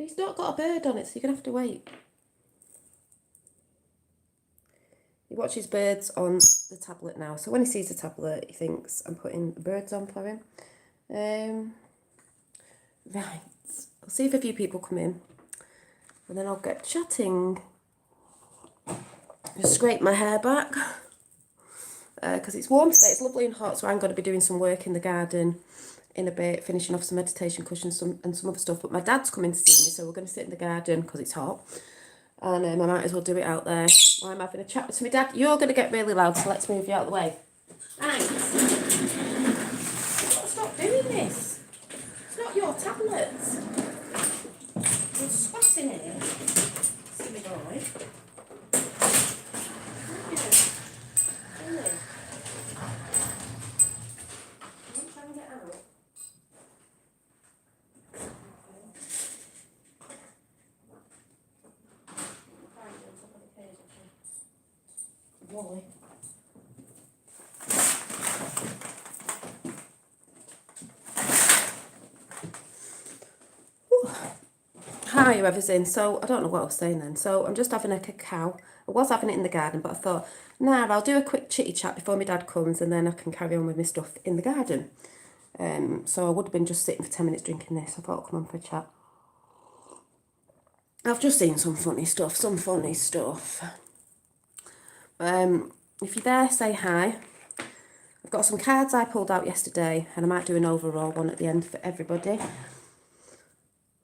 He's not got a bird on it, so you're going to have to wait. He watches birds on the tablet now. So when he sees the tablet, he thinks I'm putting birds on for him. Right. I'll see if a few people come in. And then I'll get chatting. Just scrape my hair back. Because it's warm today. It's lovely and hot. So I'm going to be doing some work in the garden in a bit. Finishing off some meditation cushions and some other stuff. But my dad's coming to see me. So we're going to sit in the garden because it's hot. And I might as well do it out there while I'm having a chat with my dad. You're going to get really loud, so let's move you out of the way. Thanks. Stop doing this. It's not your tablet. You're spatting it. Silly boy. Really? I'm trying to get out. Wally. Hi, whoever's in. So, I don't know what I was saying then. So, I'm just having a cacao. I was having it in the garden, but I thought, nah, I'll do a quick chitty chat before my dad comes and then I can carry on with my stuff in the garden. So, I would have been just sitting for 10 minutes drinking this. I thought I'd come on for a chat. I've just seen some funny stuff. If you're there, say hi. I've got some cards I pulled out yesterday and I might do an overall one at the end for everybody.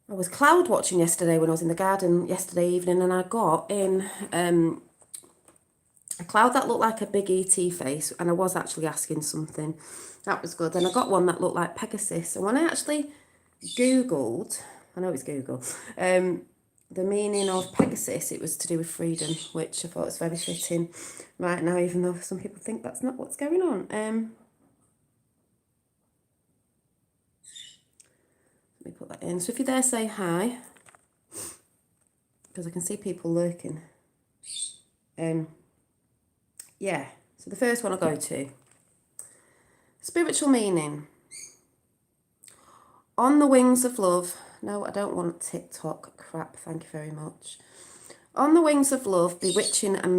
I was cloud watching yesterday when I was in the garden yesterday evening and I got in a cloud that looked like a big E.T. face and I was actually asking something. That was good. Then I got one that looked like Pegasus and when I actually Googled, I know it's Google, the meaning of Pegasus, it was to do with freedom, which I thought was very fitting right now, even though some people think that's not what's going on. Let me put that in. So if you're there, say hi, because I can see people lurking. Yeah, so the first one I'll go to. Spiritual meaning. On the wings of love. No, I don't want TikTok crap, thank you very much. On the wings of love, bewitching and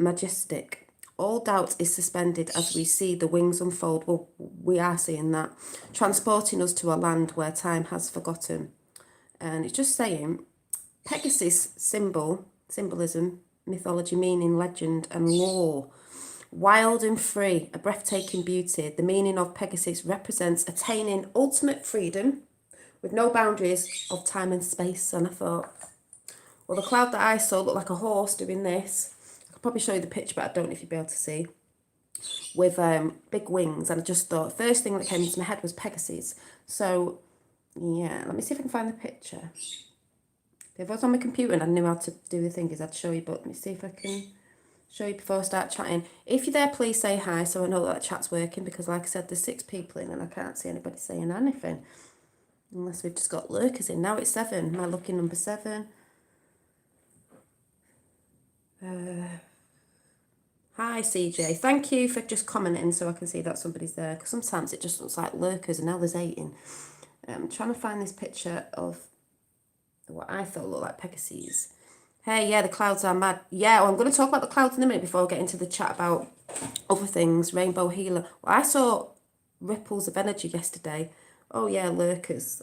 majestic. All doubt is suspended as we see the wings unfold. Well, we are seeing that. Transporting us to a land where time has forgotten. And it's just saying, Pegasus symbolism, mythology, meaning, legend and lore. Wild and free, a breathtaking beauty. The meaning of Pegasus represents attaining ultimate freedom with no boundaries of time and space. And I thought, well, the cloud that I saw looked like a horse doing this. I could probably show you the picture, but I don't know if you'll be able to see. With big wings. And I just thought, first thing that came into my head was Pegasus. So, yeah, let me see if I can find the picture. If I was on my computer and I knew how to do the thing, I'd show you, but let me see if I can show you before I start chatting. If you're there, please say hi so I know that chat's working, because like I said, there's 6 people in and I can't see anybody saying anything. Unless we've just got lurkers in. Now it's 7. My lucky number 7. Hi CJ. Thank you for just commenting so I can see that somebody's there. Because sometimes it just looks like lurkers and now there's 8 in. I'm trying to find this picture of what I thought looked like Pegasus. Hey, yeah, the clouds are mad. Yeah, well, I'm going to talk about the clouds in a minute before I get into the chat about other things. Rainbow healer. Well, I saw ripples of energy yesterday. Oh yeah, lurkers.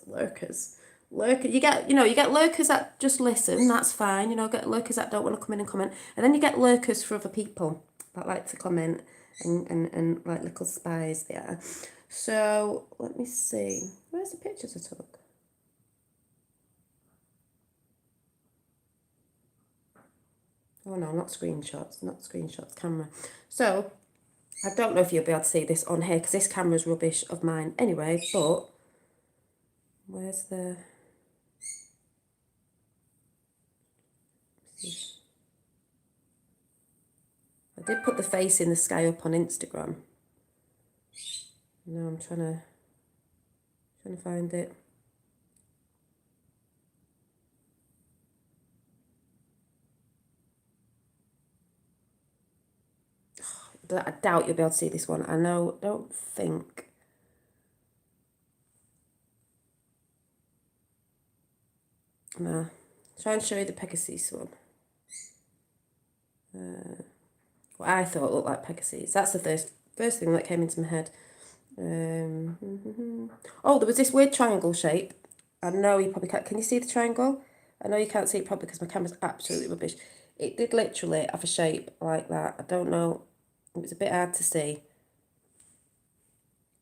You get lurkers that just listen. That's fine. Get lurkers that don't want to come in and comment, and then you get lurkers for other people that like to comment and like little spies there. So let me see. Where's the pictures I took? Oh no, not screenshots, camera. So, I don't know if you'll be able to see this on here because this camera's rubbish of mine anyway, but where's the... I did put the face in the sky up on Instagram. Now I'm trying to find it. I doubt you'll be able to see this one. Don't think. I? Try and show you the Pegasus one. What I thought looked like Pegasus. That's the first thing that came into my head. Oh, there was this weird triangle shape. I know you probably can't. Can you see the triangle? I know you can't see it probably because my camera's absolutely rubbish. It did literally have a shape like that. I don't know. It was a bit hard to see.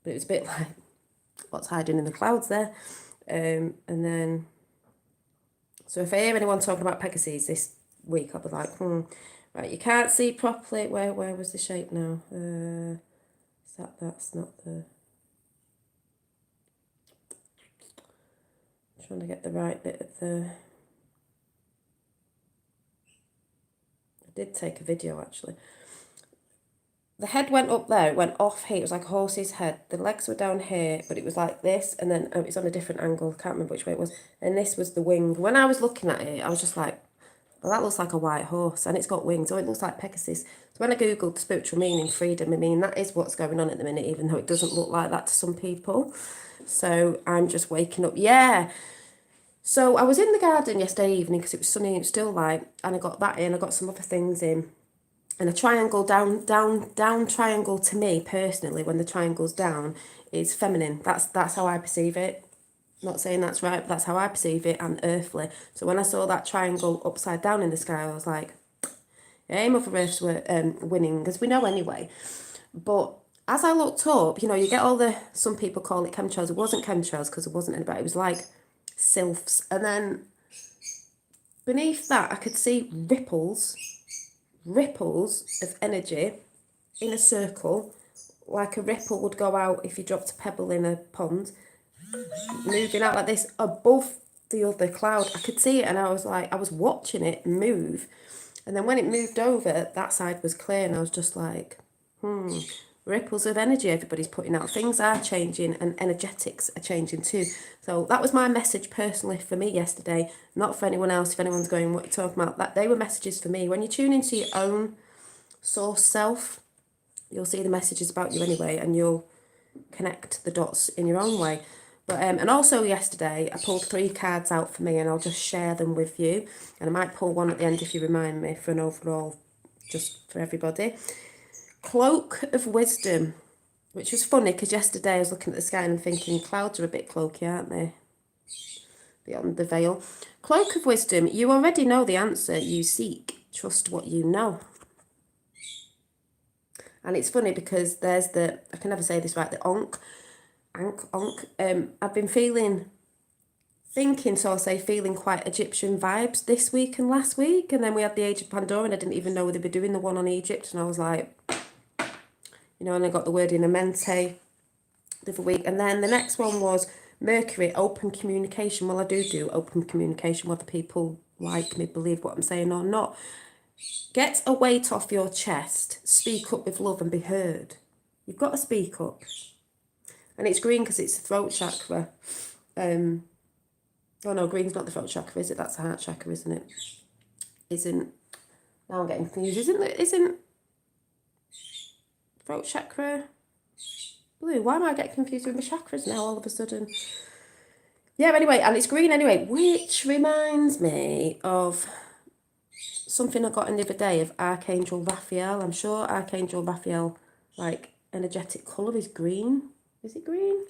But it was a bit like what's hiding in the clouds there. And then, so if I hear anyone talking about Pegasus this week, I'll be like, right, you can't see properly. Where was the shape now? That's not the... I'm trying to get the right bit of the... I did take a video actually. The head went up there, it went off here, it was like a horse's head. The legs were down here, but it was like this, and then it's on a different angle, I can't remember which way it was. And this was the wing. When I was looking at it, I was just like, well, that looks like a white horse, and it's got wings, so it looks like Pegasus. So when I googled spiritual meaning, freedom, I mean, that is what's going on at the minute, even though it doesn't look like that to some people. So I'm just waking up, yeah. So I was in the garden yesterday evening because it was sunny and it was still light, and I got that in, I got some other things in. And a triangle, down triangle to me personally, when the triangle's down, is feminine. That's how I perceive it. I'm not saying that's right, but that's how I perceive it, and earthly. So when I saw that triangle upside down in the sky, I was like, hey, Mother Earth's winning, as we know anyway. But as I looked up, you know, you get all the, some people call it chemtrails. It wasn't chemtrails because it wasn't anybody. It was like sylphs. And then beneath that, I could see ripples of energy in a circle, like a ripple would go out if you dropped a pebble in a pond, moving out like this above the other cloud. I could see it, and I was like, I was watching it move, and then when it moved over, that side was clear, and I was just like, ripples of energy everybody's putting out. Things are changing, and energetics are changing too. So that was my message personally for me yesterday, not for anyone else. If anyone's going, what you're talking about, that they were messages for me. When you tune into your own source self, you'll see the messages about you anyway, and you'll connect the dots in your own way. But and also yesterday I pulled 3 cards out for me, and I'll just share them with you, and I might pull one at the end if you remind me, for an overall, just for everybody. Cloak of Wisdom, which was funny because yesterday I was looking at the sky and thinking clouds are a bit cloaky, aren't they? Beyond the veil. Cloak of Wisdom, you already know the answer you seek. Trust what you know. And it's funny because there's the, I can never say this right, the onk. I've been feeling quite Egyptian vibes this week and last week. And then we had the Age of Pandora, and I didn't even know they'd be doing the one on Egypt. And I was like, you know, and I got the word in Amente the other week. And then the next one was Mercury, open communication. Well, I do open communication, whether people like me, believe what I'm saying or not. Get a weight off your chest. Speak up with love and be heard. You've got to speak up. And it's green because it's the throat chakra. Oh no, green's not the throat chakra, is it? That's the heart chakra, isn't it? Isn't, now I'm getting confused. Isn't throat chakra blue? Why am I getting confused with my chakras now all of a sudden? Yeah, anyway, and it's green anyway, which reminds me of something I got in the other day of Archangel Raphael. I'm sure Archangel Raphael, like, energetic colour is green. Is it green?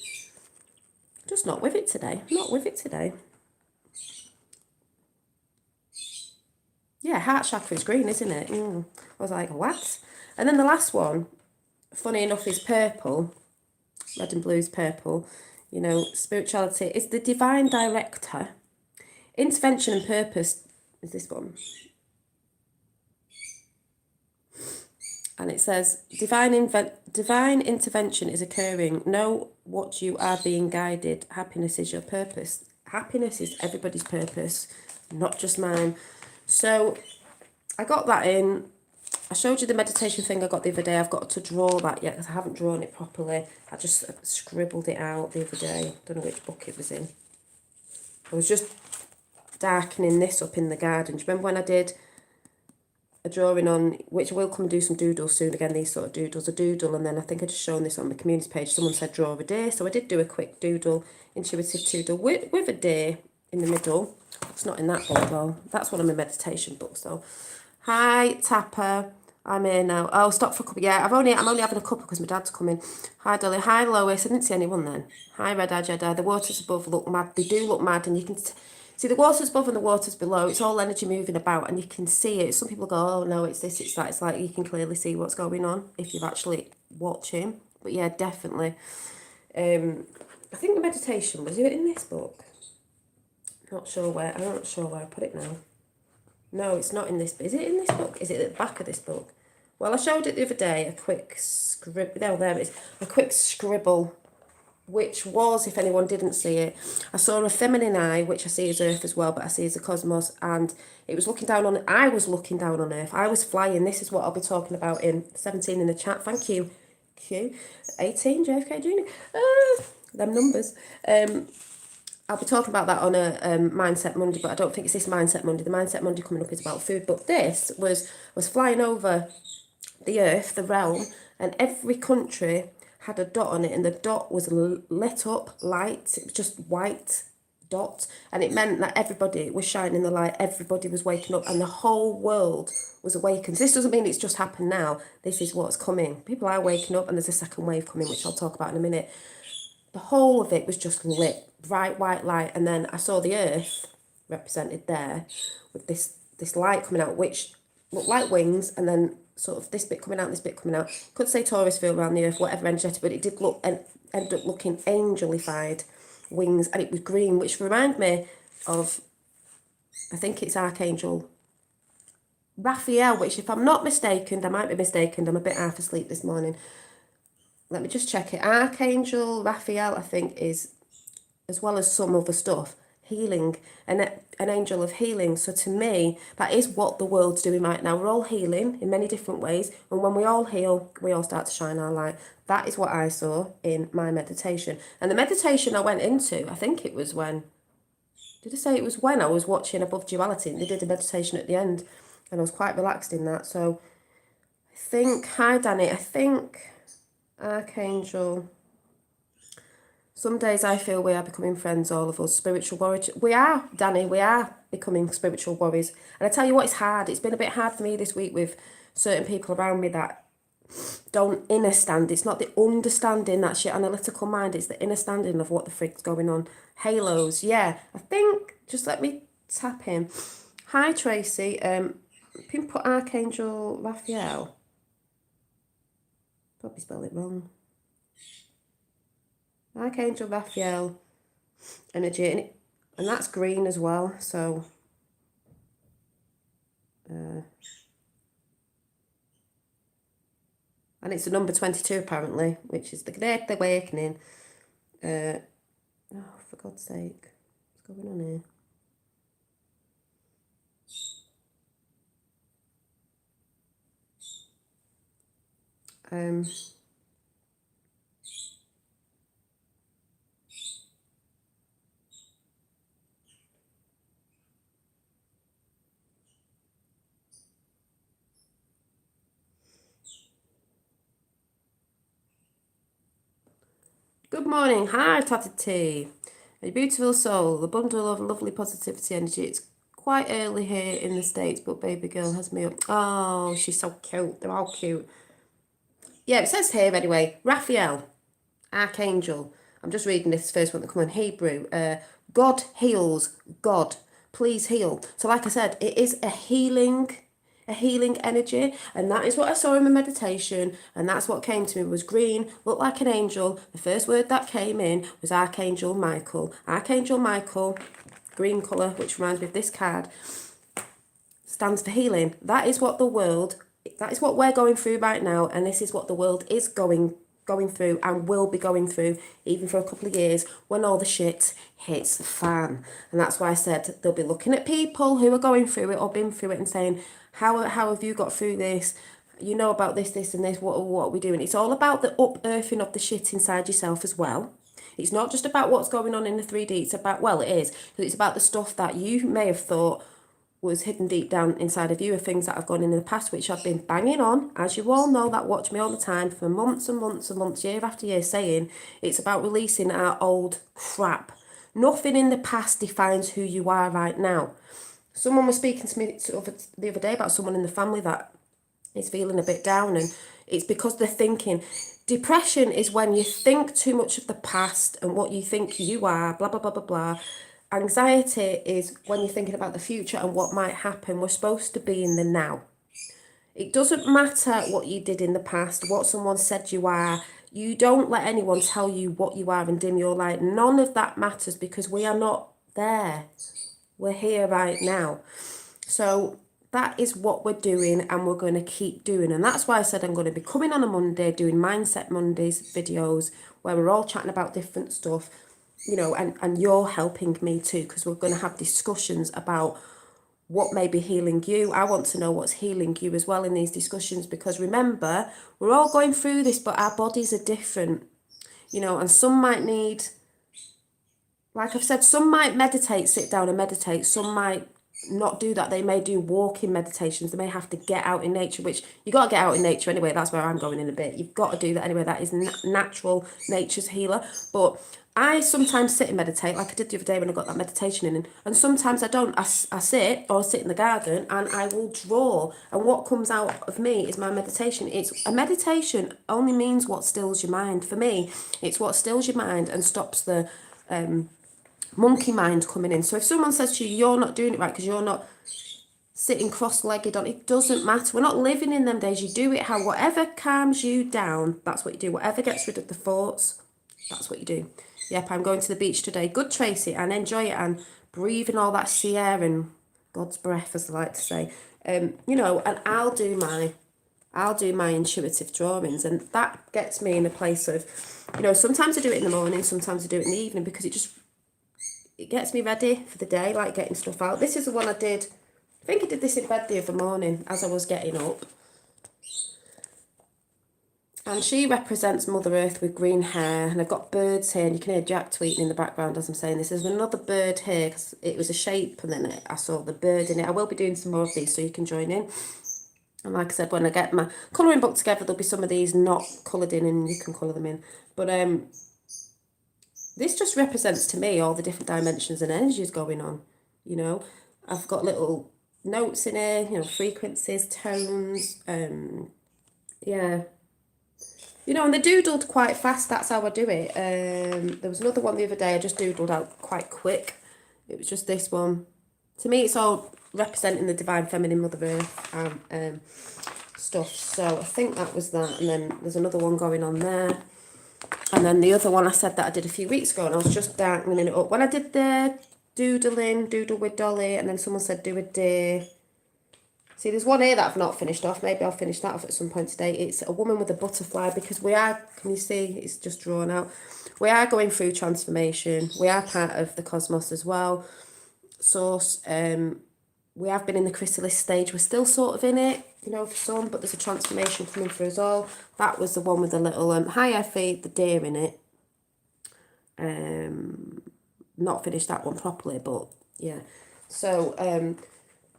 Just not with it today. Not with it today. Yeah, heart chakra is green, isn't it? I was like, what? And then the last one, funny enough, is purple. Red and blue is purple. You know, spirituality is the divine director. Intervention and purpose is this one. And it says, divine intervention is occurring. Know what you are being guided. Happiness is your purpose. Happiness is everybody's purpose, not just mine. So I got that in. I showed you the meditation thing I got the other day. I've got to draw that yet because I haven't drawn it properly. I just scribbled it out the other day. Don't know which book it was in. I was just darkening this up in the garden. Do you remember when I did a drawing on, which I will come and do some doodles soon again, these sort of doodles, a doodle, and then I think I just shown this on my community page. Someone said draw a day, so I did do a quick doodle, intuitive doodle with a day in the middle. It's not in that book though. That's one of my meditation books though. Hi, Tapper. I'm here now. Oh, stop for a couple. Yeah, I'm only having a couple because my dad's coming. Hi, Dolly. Hi, Lois. I didn't see anyone then. Hi, Red Eye Jedi. The waters above look mad. They do look mad, and you can see the waters above and the waters below. It's all energy moving about, and you can see it. Some people go, "Oh no, it's this, it's that." It's like you can clearly see what's going on if you've actually watching. But yeah, definitely. I think the meditation was it in this book. Not sure where. I'm not sure where I put it now. No, it's not in this. Is it in this book? Is it at the back of this book? Well, I showed it the other day, a quick scribble. No, there it is. A quick scribble, which was, if anyone didn't see it, I saw a feminine eye, which I see as Earth as well, but I see as the cosmos, and it was looking down on, I was looking down on Earth. I was flying. This is what I'll be talking about in 17 in the chat. Thank you. Q. 18, JFK Jr. Them numbers. I'll be talking about that on a Mindset Monday, but I don't think it's this Mindset Monday. The Mindset Monday coming up is about food, but this was flying over the earth, the realm, and every country had a dot on it, and the dot was lit up light. It was just white dot, and it meant that everybody was shining the light, everybody was waking up, and the whole world was awakened. This doesn't mean it's just happened now. This is what's coming. People are waking up, and there's a second wave coming, which I'll talk about in a minute. The whole of it was just lit, bright white light, and then I saw the earth represented there with this light coming out, which looked like wings, and then sort of this bit coming out, this bit coming out. Could say Taurus field around the earth, whatever energetic, but it did look and ended up looking angelified wings, and it was green, which reminded me of, I think it's Archangel Raphael, which if I'm not mistaken, I might be mistaken, I'm a bit half asleep this morning. Let me just check it. Archangel Raphael, I think, is, as well as some other stuff, healing, an angel of healing. So to me, that is what the world's doing right now. We're all healing in many different ways. And when we all heal, we all start to shine our light. That is what I saw in my meditation. And the meditation I went into, I think it was when, did I say it was when I was watching Above Duality, and they did a meditation at the end, and I was quite relaxed in that. So I think, hi Danny, I think Archangel, some days I feel we are becoming friends, all of us, spiritual warriors. We are, Danny, we are becoming spiritual warriors. And I tell you what, it's hard. It's been a bit hard for me this week with certain people around me that don't understand. It's not the understanding, that's your analytical mind. It's the understanding of what the frick's going on. Halos, yeah. I think, just let me tap in. Hi, Tracy. Can put Archangel Raphael. Probably spelled it wrong. Archangel Raphael energy, and that's green as well. So, and it's the number 22 apparently, which is the Great Awakening. Oh, for God's sake, what's going on here? Good morning. Hi, Tata T. A beautiful soul, a bundle of lovely positivity energy. It's quite early here in the States, but baby girl has me up. Oh, she's so cute. They're all cute. Yeah, it says here anyway, Raphael, Archangel. I'm just reading this first one that come in Hebrew. God heals. God, please heal. So like I said, it is a healing energy, and that is what I saw in my meditation, and that's what came to me was green, looked like an angel. The first word that came in was Archangel Michael. Archangel Michael, green colour, which reminds me of this card, stands for healing. That is what we're going through right now, and this is what the world is going through and will be going through even for a couple of years when all the shit hits the fan. And that's why I said they'll be looking at people who are going through it or been through it and saying, how have you got through this? You know about this and this, what are we doing? It's all about the unearthing of the shit inside yourself as well. It's not just about what's going on in the 3D, it's about, well, it is, but it's about the stuff that you may have thought was hidden deep down inside of you, of things that have gone in the past, which I've been banging on, as you all know that watch me all the time, for months and months and months, year after year, saying it's about releasing our old crap Nothing in the past defines who you are right now. Someone was speaking to me the other day about someone in the family that is feeling a bit down, and it's because they're thinking. Depression is when you think too much of the past and what you think you are, blah, blah, blah, blah, blah. Anxiety is when you're thinking about the future and what might happen. We're supposed to be in the now. It doesn't matter what you did in the past, what someone said you are. You don't let anyone tell you what you are and dim your light. None of that matters because we are not there. We're here right now. So that is what we're doing, and we're going to keep doing. And that's why I said I'm going to be coming on a Monday doing Mindset Mondays videos where we're all chatting about different stuff, you know, and you're helping me too, because we're going to have discussions about what may be healing you. I want to know what's healing you as well in these discussions, because remember, we're all going through this, but our bodies are different, you know, and some might need, like I've said, some might meditate, sit down and meditate. Some might not do that. They may do walking meditations. They may have to get out in nature, which you got to get out in nature anyway. That's where I'm going in a bit. You've got to do that anyway. That is natural, nature's healer. But I sometimes sit and meditate, like I did the other day when I got that meditation in, and sometimes I don't. I sit or sit in the garden and I will draw, and what comes out of me is my meditation. It's a meditation only means what stills your mind. For me, it's what stills your mind and stops the monkey mind coming in. So if someone says to you, you're not doing it right because you're not sitting cross-legged on, it doesn't matter. We're not living in them days. You do it how, whatever calms you down, that's what you do. Whatever gets rid of the thoughts, that's what you do. Yep, I'm going to the beach today. Good, Tracy, and enjoy it, and breathing all that sea air and God's breath, as I like to say. You know, and I'll do my intuitive drawings, and that gets me in a place of, you know, sometimes I do it in the morning, sometimes I do it in the evening, because it gets me ready for the day, like getting stuff out. This is the one I did. I think I did this in bed the other morning as I was getting up. And she represents Mother Earth with green hair. And I've got birds here, and you can hear Jack tweeting in the background as I'm saying this. There's another bird here, because it was a shape, and then I saw the bird in it. I will be doing some more of these, so you can join in. And like I said, when I get my colouring book together, there'll be some of these not coloured in, and you can colour them in. But this just represents to me all the different dimensions and energies going on, you know. I've got little notes in here, you know, frequencies, tones, yeah. You know, and they doodled quite fast, that's how I do it. There was another one the other day I just doodled out quite quick. It was just this one. To me, it's all representing the Divine Feminine Mother Earth and stuff. So I think that was that. And then there's another one going on there. And then the other one I said that I did a few weeks ago, and I was just darkening it up. When I did the doodle with Dolly, and then someone said do a deer. See, there's one here that I've not finished off. Maybe I'll finish that off at some point today. It's a woman with a butterfly, because we are, can you see, it's just drawn out. We are going through transformation. We are part of the cosmos as well. Source, we have been in the chrysalis stage. We're still sort of in it, you know, for some, but there's a transformation coming for us all. That was the one with the little, hi Effie, the deer in it. Not finished that one properly, but yeah. So,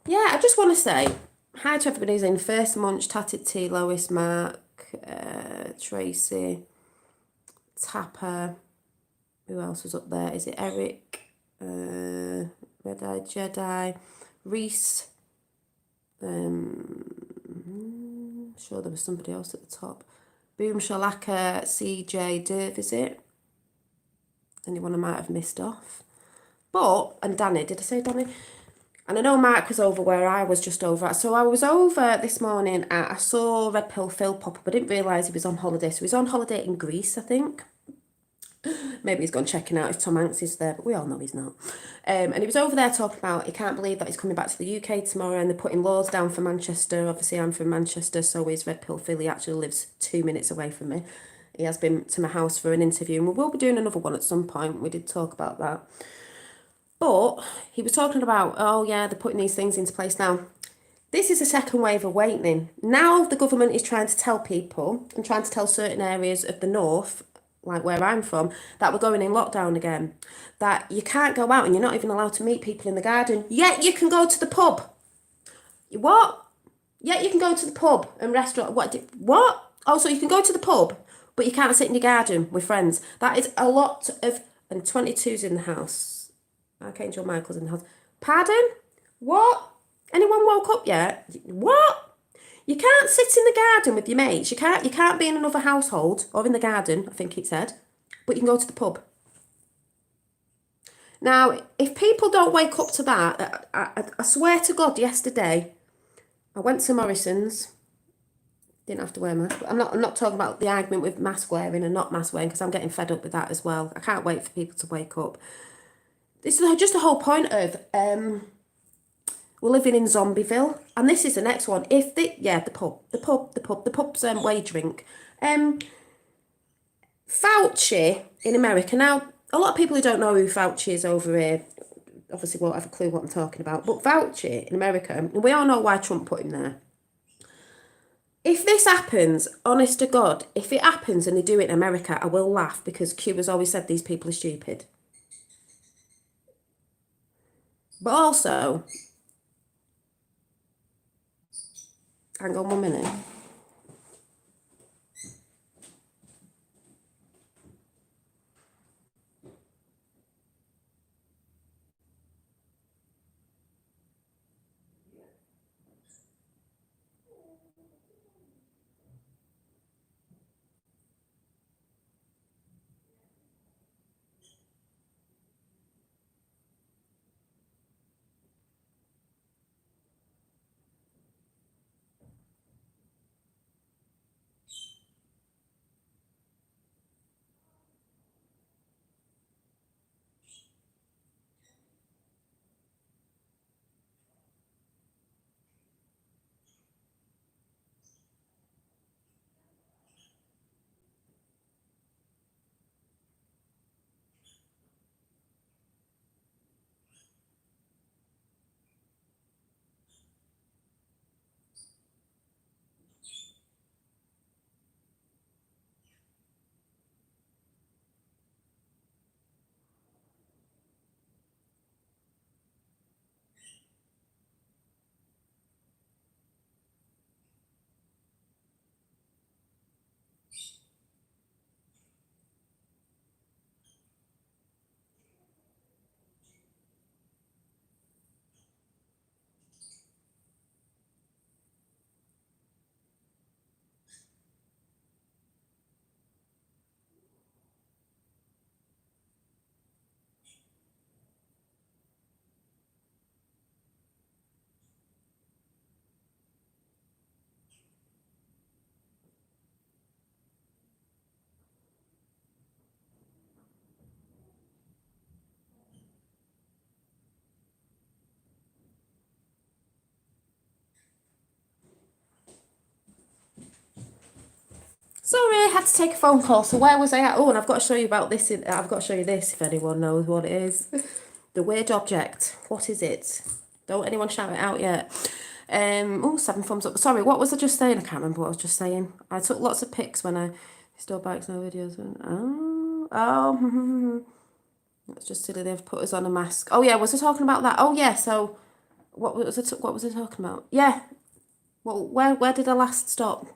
yeah, I just want to say hi to everybody who's in. First Munch, Tatted T, Lois, Mark, Tracy, Tapper. Who else was up there? Is it Eric? Red Eye Jedi, Reese. I'm sure there was somebody else at the top. Boom Shalaka, CJ Derv, is it? Anyone I might have missed off. But, and Danny, did I say Danny? And I know Mark was over where I was just over. So I was over this morning I saw Red Pill Phil pop up. I didn't realise he was on holiday. So he's on holiday in Greece, I think. Maybe he's gone checking out if Tom Hanks is there, but we all know he's not. And he was over there talking about he can't believe that he's coming back to the UK tomorrow, and they're putting laws down for Manchester. Obviously, I'm from Manchester, so is Red Pill Phil. He actually lives 2 minutes away from me. He has been to my house for an interview, and we will be doing another one at some point. We did talk about that. But he was talking about, oh yeah, they're putting these things into place now. This is a second wave awakening. Now the government is trying to tell people and trying to tell certain areas of the north, like where I'm from, that we're going in lockdown again. That you can't go out and you're not even allowed to meet people in the garden. Yet you can go to the pub. What? Yet you can go to the pub and restaurant. What? Oh, so you can go to the pub, but you can't sit in your garden with friends. That is a lot of and 22's in the house. Archangel Michael's in the house. Pardon? What? Anyone woke up yet? What? You can't sit in the garden with your mates. You can't be in another household or in the garden, I think it said. But you can go to the pub. Now, if people don't wake up to that, I swear to God, yesterday I went to Morrison's. Didn't have to wear a mask. I'm not talking about the argument with mask wearing and not mask wearing, because I'm getting fed up with that as well. I can't wait for people to wake up. This is just the whole point of we're living in Zombieville, and this is the next one. If the pub's wage drink. Fauci in America. Now, a lot of people who don't know who Fauci is over here obviously won't have a clue what I'm talking about. But Fauci in America, and we all know why Trump put him there. If this happens, honest to God, if it happens and they do it in America, I will laugh, because Q has always said these people are stupid. But also, hang on 1 minute. Sorry, I had to take a phone call. So where was I at? Oh, and I've got to show you about this. I've got to show you this if anyone knows what it is. The weird object. What is it? Don't anyone shout it out yet. Oh, 7 thumbs up. Sorry, what was I just saying? I can't remember what I was just saying. I took lots of pics when I stole bikes, no videos. That's just silly. They've put us on a mask. Oh yeah, was I talking about that? Oh yeah. So what was I talking about? Yeah. Well, where did I last stop?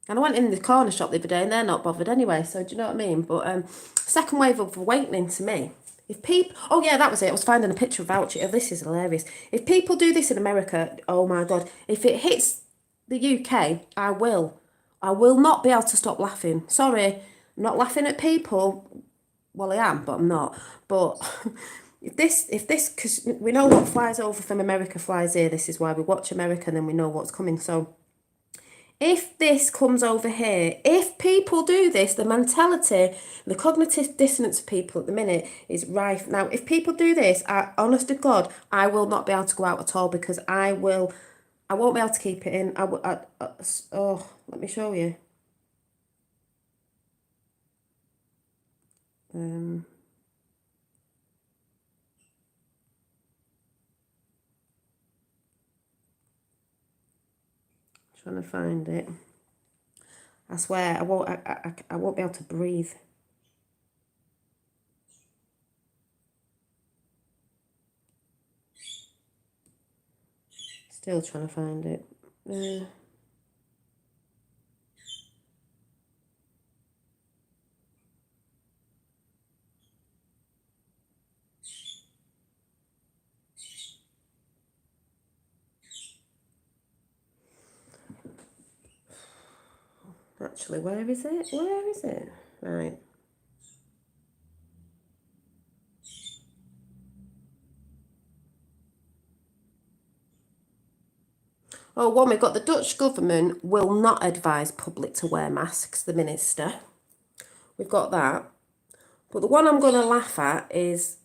And I went in the corner shop the other day and they're not bothered anyway, so do you know what I mean? But second wave of awakening to me. If people, oh yeah, that was it. I was finding a picture of Voucher. Oh, this is hilarious. If people do this in America, oh my God, if it hits the UK, I will. I will not be able to stop laughing. Sorry, I'm not laughing at people. Well, I am, but I'm not. But if this, because we know what flies over from America flies here. This is why we watch America and then we know what's coming. So if this comes over here, if people do this, the mentality, the cognitive dissonance of people at the minute is rife. Now, if people do this, honest to God, I will not be able to go out at all, because I won't be able to keep it in. Oh, let me show you. Trying to find it. I swear, I won't be able to breathe. Still trying to find it. Actually, where is it? Where is it? Right. Oh, one, we've got the Dutch government will not advise public to wear masks, the minister. We've got that. But the one I'm going to laugh at is,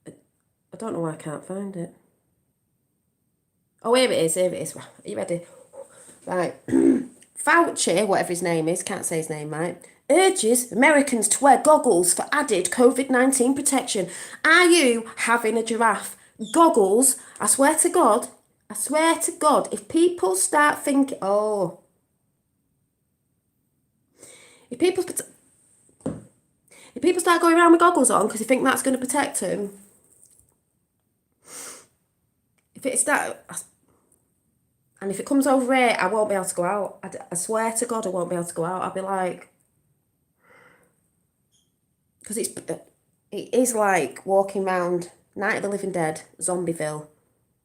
I don't know why I can't find it. Oh, here it is, here it is. Are you ready? Right. Fauci, whatever his name is, can't say his name right, urges Americans to wear goggles for added COVID-19 protection. Are you having a giraffe? Goggles? I swear to God, if people start thinking, if people if people start going around with goggles on because they think that's going to protect them, if it start, and if it comes over here, I won't be able to go out. I swear to God, I won't be able to go out. I'll be like, because it is like walking around Night of the Living Dead, Zombieville,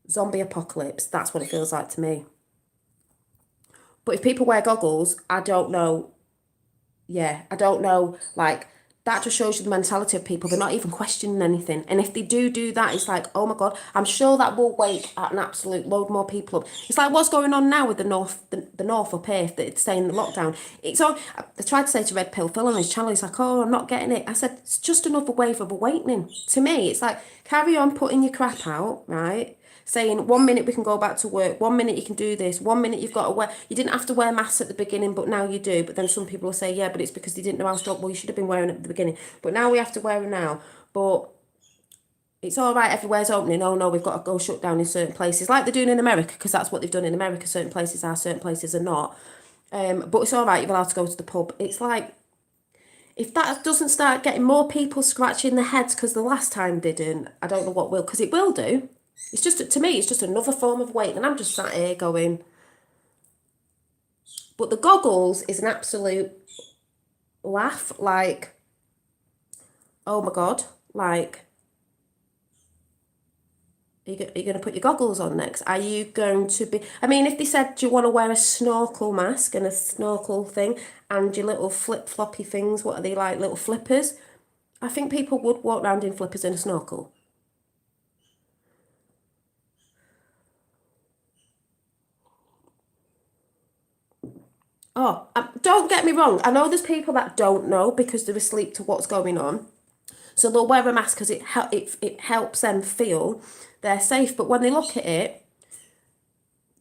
zombie apocalypse. That's what it feels like to me. But if people wear goggles, I don't know. Yeah, I don't know. Like, that just shows you the mentality of people. They're not even questioning anything. And if they do that, it's like, oh my God, I'm sure that will wake an absolute load more people up. It's like what's going on now with the North up here, that's staying in the lockdown. It's all, I tried to say to Red Pill Phil on his channel, he's like, oh, I'm not getting it. I said, it's just another wave of awakening. To me, it's like, carry on putting your crap out, right? Saying 1 minute we can go back to work, 1 minute you can do this, 1 minute you've got to wear, you didn't have to wear masks at the beginning, but now you do. But then some people will say, yeah, but it's because they didn't know how strong. Well, you should have been wearing it at the beginning, but now we have to wear them now. But it's all right, everywhere's opening. Oh no, we've got to go shut down in certain places, like they're doing in America, because that's what they've done in America. Certain places are, certain places are not. But it's all right, you're allowed to go to the pub. It's like, if that doesn't start getting more people scratching their heads because the last time didn't, I don't know what will, because it will do. It's just, to me, it's just another form of weight. And I'm just sat here going, but the goggles is an absolute laugh. Like, oh my God, like, are you going to put your goggles on next? Are you going to be, I mean, if they said, do you want to wear a snorkel mask and a snorkel thing and your little flip-floppy things, what are they like, little flippers? I think people would walk around in flippers and a snorkel. Oh, don't get me wrong. I know there's people that don't know because they're asleep to what's going on. So they'll wear a mask because it helps them feel they're safe. But when they look at it,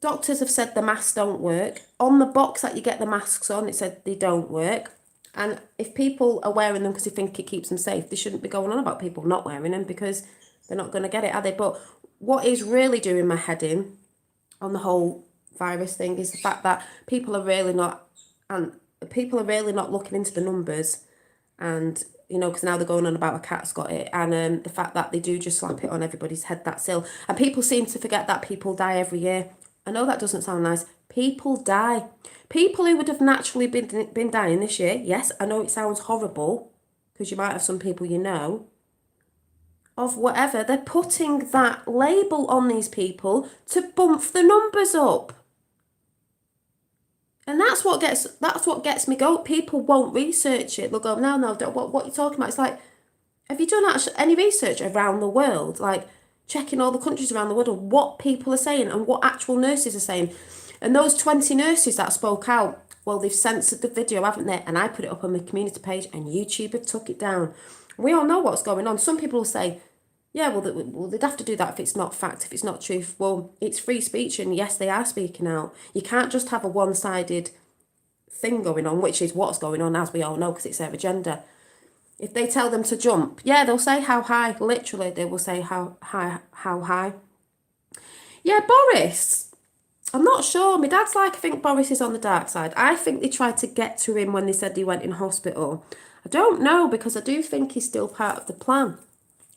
doctors have said the masks don't work. On the box that you get the masks on, it said they don't work. And if people are wearing them because they think it keeps them safe, they shouldn't be going on about people not wearing them because they're not going to get it, are they? But what is really doing my head in on the whole virus thing is the fact that people are really not looking into the numbers, and because now they're going on about a cat's got it, and the fact that they do just slap it on everybody's head, that's ill. And people seem to forget that people die every year. I know that doesn't sound nice. People die. People who would have naturally been dying this year. Yes, I know it sounds horrible because you might have some people of whatever. They're putting that label on these people to bump the numbers up. And that's what gets me go. People won't research it. They'll go, no, what are you talking about? It's like, have you done any research around the world? Like, checking all the countries around the world of what people are saying and what actual nurses are saying. And those 20 nurses that spoke out, well, they've censored the video, haven't they? And I put it up on my community page and YouTube have took it down. We all know what's going on. Some people will say, yeah, well, they'd have to do that if it's not fact, if it's not truth. Well, it's free speech, and yes, they are speaking out. You can't just have a one-sided thing going on, which is what's going on, as we all know, because it's their agenda. If they tell them to jump, yeah, they'll say how high. Literally, they will say how high. Yeah, Boris. I'm not sure. My dad's like, I think Boris is on the dark side. I think they tried to get to him when they said he went in hospital. I don't know, because I do think he's still part of the plan,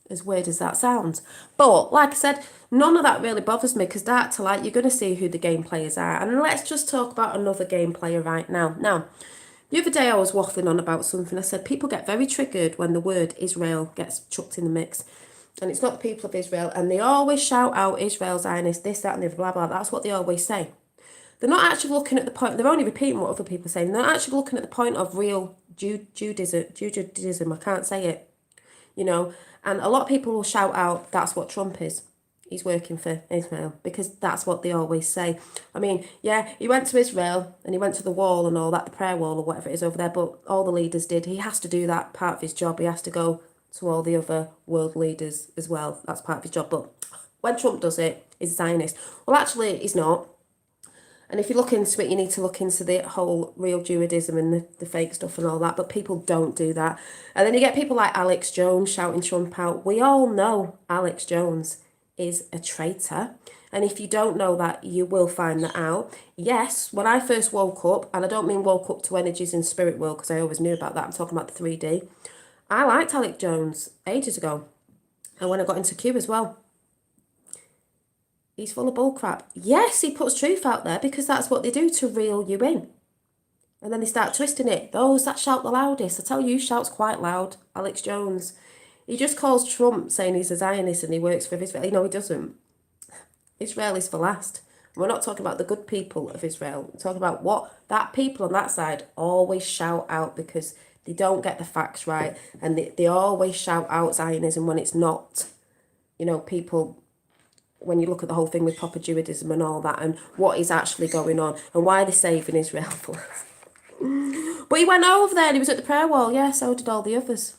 as weird as that sounds. But like I said, none of that really bothers me, because dark to light, you're going to see who the game players are. And let's just talk about another game player right now. Now, the other day I was waffling on about something. I said people get very triggered when the word Israel gets chucked in the mix. And it's not the people of Israel. And they always shout out Israel, Zionist, this, that, and the other, blah, blah. That's what they always say. They're not actually looking at the point, they're only repeating what other people are saying. They're not actually looking at the point of real Judaism, I can't say it, you know. And a lot of people will shout out, that's what Trump is. He's working for Israel, because that's what they always say. I mean, yeah, he went to Israel and he went to the wall and all that, the prayer wall or whatever it is over there, but all the leaders did. He has to do that, part of his job. He has to go to all the other world leaders as well. That's part of his job. But when Trump does it, he's a Zionist. Well, actually, he's not. And if you look into it, you need to look into the whole real Judaism and the fake stuff and all that. But people don't do that. And then you get people like Alex Jones shouting Trump out. We all know Alex Jones is a traitor. And if you don't know that, you will find that out. Yes, when I first woke up, and I don't mean woke up to energies in spirit world, because I always knew about that. I'm talking about the 3D. I liked Alex Jones ages ago. And when I got into Q as well. He's full of bullcrap. Yes, he puts truth out there because that's what they do to reel you in. And then they start twisting it. Those that shout the loudest. I tell you, shouts quite loud. Alex Jones. He just calls Trump saying he's a Zionist and he works for Israel. No, he doesn't. Israel is for last. We're not talking about the good people of Israel. We're talking about what that people on that side always shout out because they don't get the facts right. And they always shout out Zionism when it's not. You know, people... when you look at the whole thing with proper Judaism and all that and what is actually going on and why they're saving Israel for us. But he went over there and he was at the prayer wall. Yeah, so did all the others.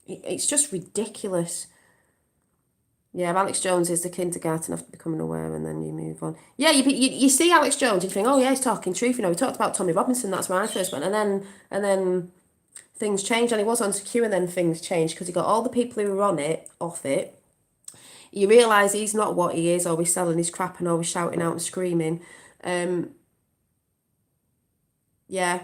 It's just ridiculous. Yeah, Alex Jones is the kindergarten after becoming aware and then you move on. Yeah, you see Alex Jones and you think, oh yeah, he's talking truth. You know, he talked about Tommy Robinson, that's where I first went. And then things changed and he was on Q and then things changed because he got all the people who were on it, off it. You realise he's not what he is, always selling his crap and always shouting out and screaming. Yeah.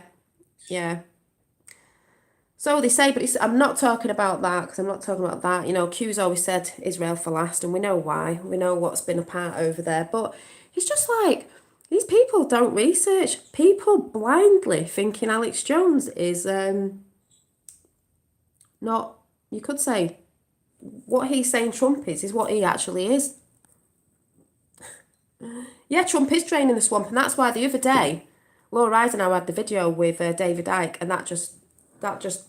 So they say, but I'm not talking about that because I'm not talking about that. You know, Q's always said Israel for last and we know why. We know what's been a part over there. But it's just like, these people don't research. People blindly thinking Alex Jones is not, you could say, what he's saying Trump is what he actually is. Yeah, Trump is draining the swamp, and that's why the other day, Laura Eisenhower had the video with David Icke, and that just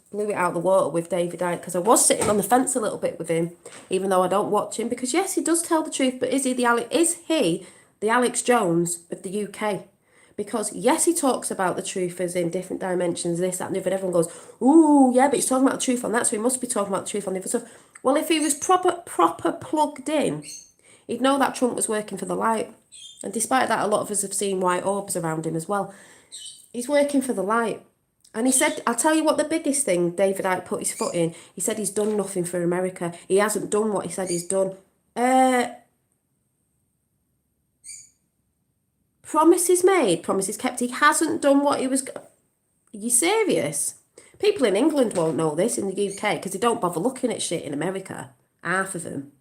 blew it out of the water with David Icke, because I was sitting on the fence a little bit with him, even though I don't watch him, because yes, he does tell the truth, but is he the Alex Jones of the UK? Because yes, he talks about the truth as in different dimensions, this, that, and the other, and everyone goes, ooh, yeah, but he's talking about the truth on that, so he must be talking about the truth on the other stuff. Well, if he was proper plugged in, he'd know that Trump was working for the light. And despite that, a lot of us have seen white orbs around him as well. He's working for the light. And he said, I'll tell you what the biggest thing David Icke put his foot in. He said he's done nothing for America. He hasn't done what he said he's done. Promises made, promises kept. He hasn't done what he was... Are you serious? People in England won't know this, in the UK, because they don't bother looking at shit in America. Half of them.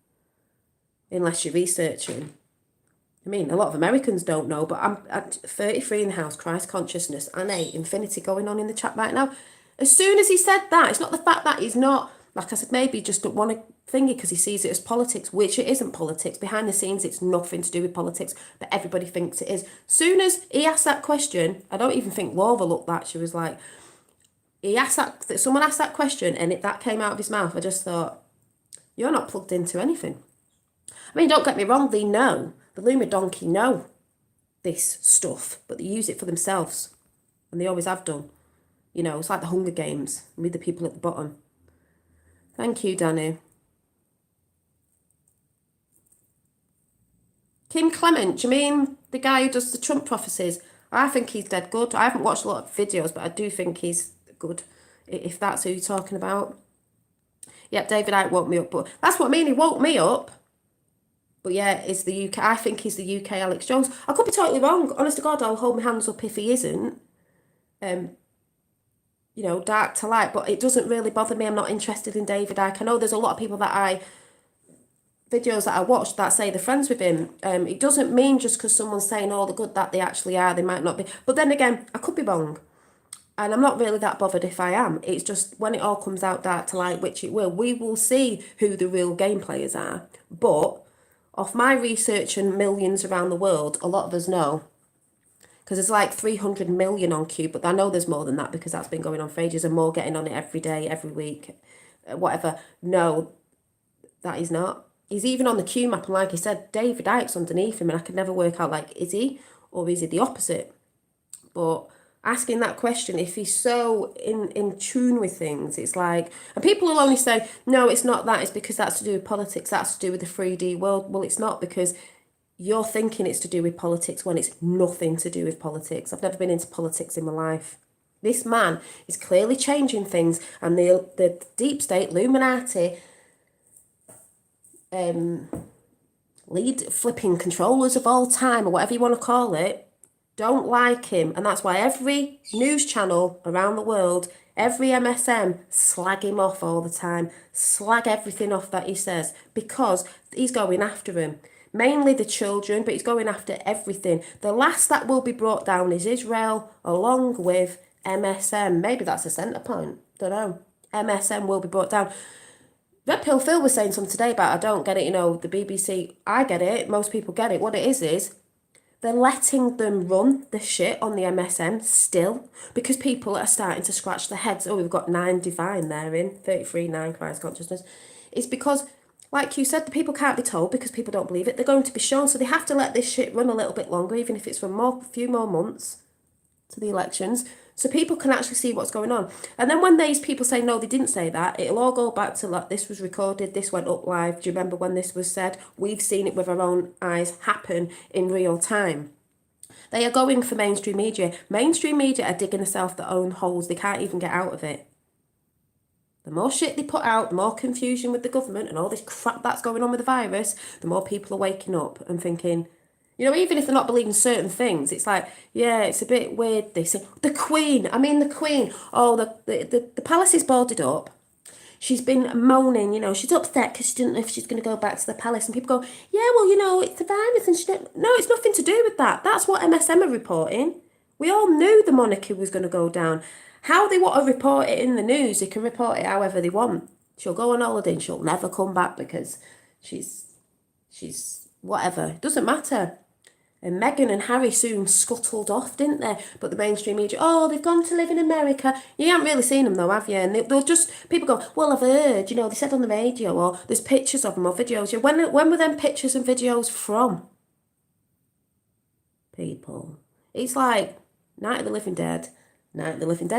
Unless you're researching. I mean, a lot of Americans don't know, but I'm at 33 in the house, Christ consciousness, and infinity going on in the chat right now. As soon as he said that, it's not the fact that he's not, like I said, maybe he just don't want to thingy because he sees it as politics, which it isn't politics. Behind the scenes, it's nothing to do with politics, but everybody thinks it is. Soon as he asked that question, I don't even think Laura looked that. She was like, someone asked that question and that came out of his mouth. I just thought, you're not plugged into anything. I mean, don't get me wrong, they know. The Luma Donkey know this stuff, but they use it for themselves. And they always have done. You know, it's like the Hunger Games with the people at the bottom. Thank you, Danny. Kim Clement, do you mean the guy who does the Trump prophecies? I think he's dead good. I haven't watched a lot of videos, but I do think he's good, if that's who you're talking about. Yep, David Icke woke me up, but that's what I mean, he woke me up. But yeah, it's the UK. I think he's the UK Alex Jones. I could be totally wrong. Honest to God, I'll hold my hands up if he isn't. You know, dark to light. But it doesn't really bother me. I'm not interested in David Icke. I know there's a lot of people videos that I watched that say they're friends with him. It doesn't mean just because someone's saying all the good that they actually are, they might not be. But then again, I could be wrong. And I'm not really that bothered if I am. It's just when it all comes out dark to light, which it will, we will see who the real game players are. But off my research and millions around the world, a lot of us know because there's like 300 million on queue, but I know there's more than that because that's been going on for ages and more getting on it every day, every week, whatever. No, that is not. He's even on the queue map, and like I said, David Icke's underneath him, and I could never work out, like, is he or is he the opposite? But asking that question, if he's so in tune with things, it's like, and people will only say, no, it's not that, it's because that's to do with politics, that's to do with the 3D world. Well, it's not, because you're thinking it's to do with politics when it's nothing to do with politics. I've never been into politics in my life. This man is clearly changing things, and the deep state, Illuminati, lead flipping controllers of all time, or whatever you want to call it, don't like him. And that's why every news channel around the world, every MSM, slag him off all the time. Slag everything off that he says, because he's going after him. Mainly the children, but he's going after everything. The last that will be brought down is Israel, along with MSM. Maybe that's a centre point. Don't know. MSM will be brought down. Red Pill Phil was saying something today about, I don't get it, the BBC. I get it. Most people get it. What it is they're letting them run the shit on the MSM still, because people are starting to scratch their heads. Oh, we've got 9 divine there in 33, 9 Christ consciousness. It's because, like you said, the people can't be told because people don't believe it. They're going to be shown, so they have to let this shit run a little bit longer, even if it's for a few more months to the elections, so people can actually see what's going on. And then when these people say, no, they didn't say that, it'll all go back to, like, this was recorded, this went up live. Do you remember when this was said? We've seen it with our own eyes happen in real time. They are going for mainstream media. Mainstream media are digging themselves their own holes. They can't even get out of it. The more shit they put out, the more confusion with the government and all this crap that's going on with the virus, the more people are waking up and thinking, even if they're not believing certain things, it's like, yeah, it's a bit weird, this. The Queen. Oh, the palace is boarded up. She's been moaning, she's upset because she didn't know if she's going to go back to the palace. And people go, yeah, well, it's the virus. And she don't. No, it's nothing to do with that. That's what MSM are reporting. We all knew the monarchy was going to go down. How they want to report it in the news, they can report it however they want. She'll go on holiday and she'll never come back because she's whatever. It doesn't matter. And Meghan and Harry soon scuttled off, didn't they? But the mainstream media, oh, they've gone to live in America. You haven't really seen them though, have you? And they'll just, people go, well, I've heard, they said on the radio, or there's pictures of them or videos. When were them pictures and videos from? People. It's like Night of the Living Dead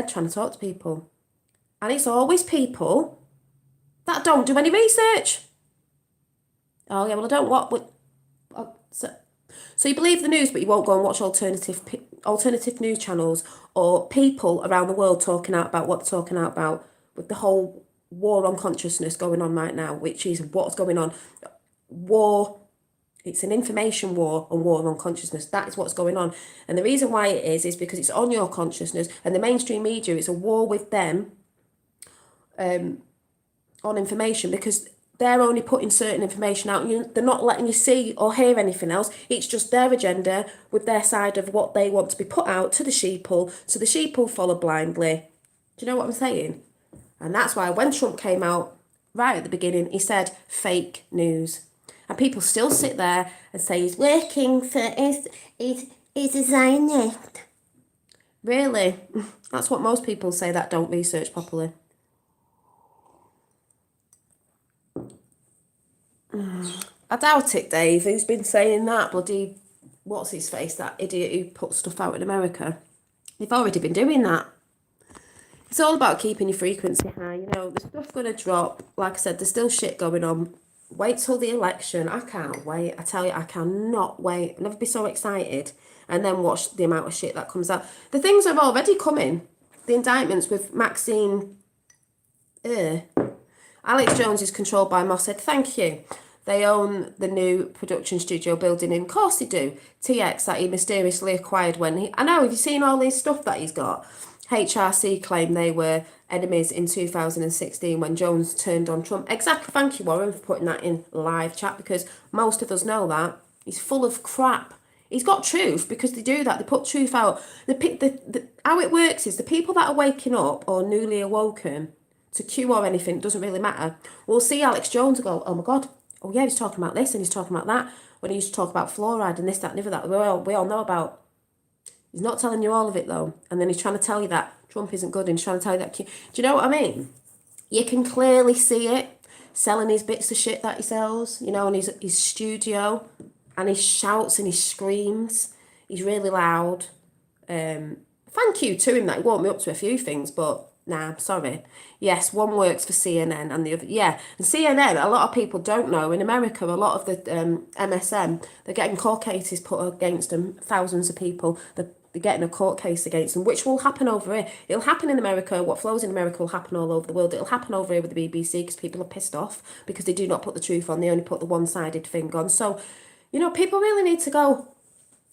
trying to talk to people. And it's always people that don't do any research. Oh, yeah, well, I don't what so you believe the news, but you won't go and watch alternative news channels or people around the world talking out about what they're talking out about, with the whole war on consciousness going on right now, which is what's going on. War, it's an information war and war on consciousness. That is what's going on. And the reason why it is because it's on your consciousness, and the mainstream media, it's a war with them on information, because they're only putting certain information out. They're not letting you see or hear anything else. It's just their agenda with their side of what they want to be put out to the sheeple. So the sheeple follow blindly. Do you know what I'm saying? And that's why when Trump came out right at the beginning, he said fake news. And people still sit there and say he's working for he's a Zionist. Really? That's what most people say that don't research properly. I doubt it, Dave. Who's been saying that? Bloody, what's his face? That idiot who put stuff out in America. They've already been doing that. It's all about keeping your frequency high. The stuff's going to drop. Like I said, there's still shit going on. Wait till the election. I can't wait. I tell you, I cannot wait. I'll never be so excited. And then watch the amount of shit that comes out. The things are already coming. The indictments with Maxine. Alex Jones is controlled by Mossad. Thank you. They own the new production studio building in. Of course they do. TX that he mysteriously acquired when he... I know, have you seen all this stuff that he's got? HRC claim they were enemies in 2016 when Jones turned on Trump. Exactly. Thank you, Warren, for putting that in live chat, because most of us know that. He's full of crap. He's got truth because they do that. They put truth out. How it works is the people that are waking up or newly awoken to Q or anything, doesn't really matter. We'll see Alex Jones and go, oh my God, oh yeah, he's talking about this and he's talking about that. When he used to talk about fluoride and this, that, and the other, that we all know about. He's not telling you all of it though. And then he's trying to tell you that Trump isn't good and he's trying to tell you that. Do you know what I mean? You can clearly see it. Selling his bits of shit that he sells, you know, in his studio. And he shouts and he screams. He's really loud. Thank you to him that he woke me up to a few things, but nah, sorry. Yes, one works for CNN and the other, yeah. And CNN, a lot of people don't know, in America, a lot of the MSM, they're getting court cases put against them, thousands of people, they're getting a court case against them, which will happen over here. It'll happen in America, what flows in America will happen all over the world. It'll happen over here with the BBC because people are pissed off because they do not put the truth on, they only put the one-sided thing on. So, you know, people really need to go,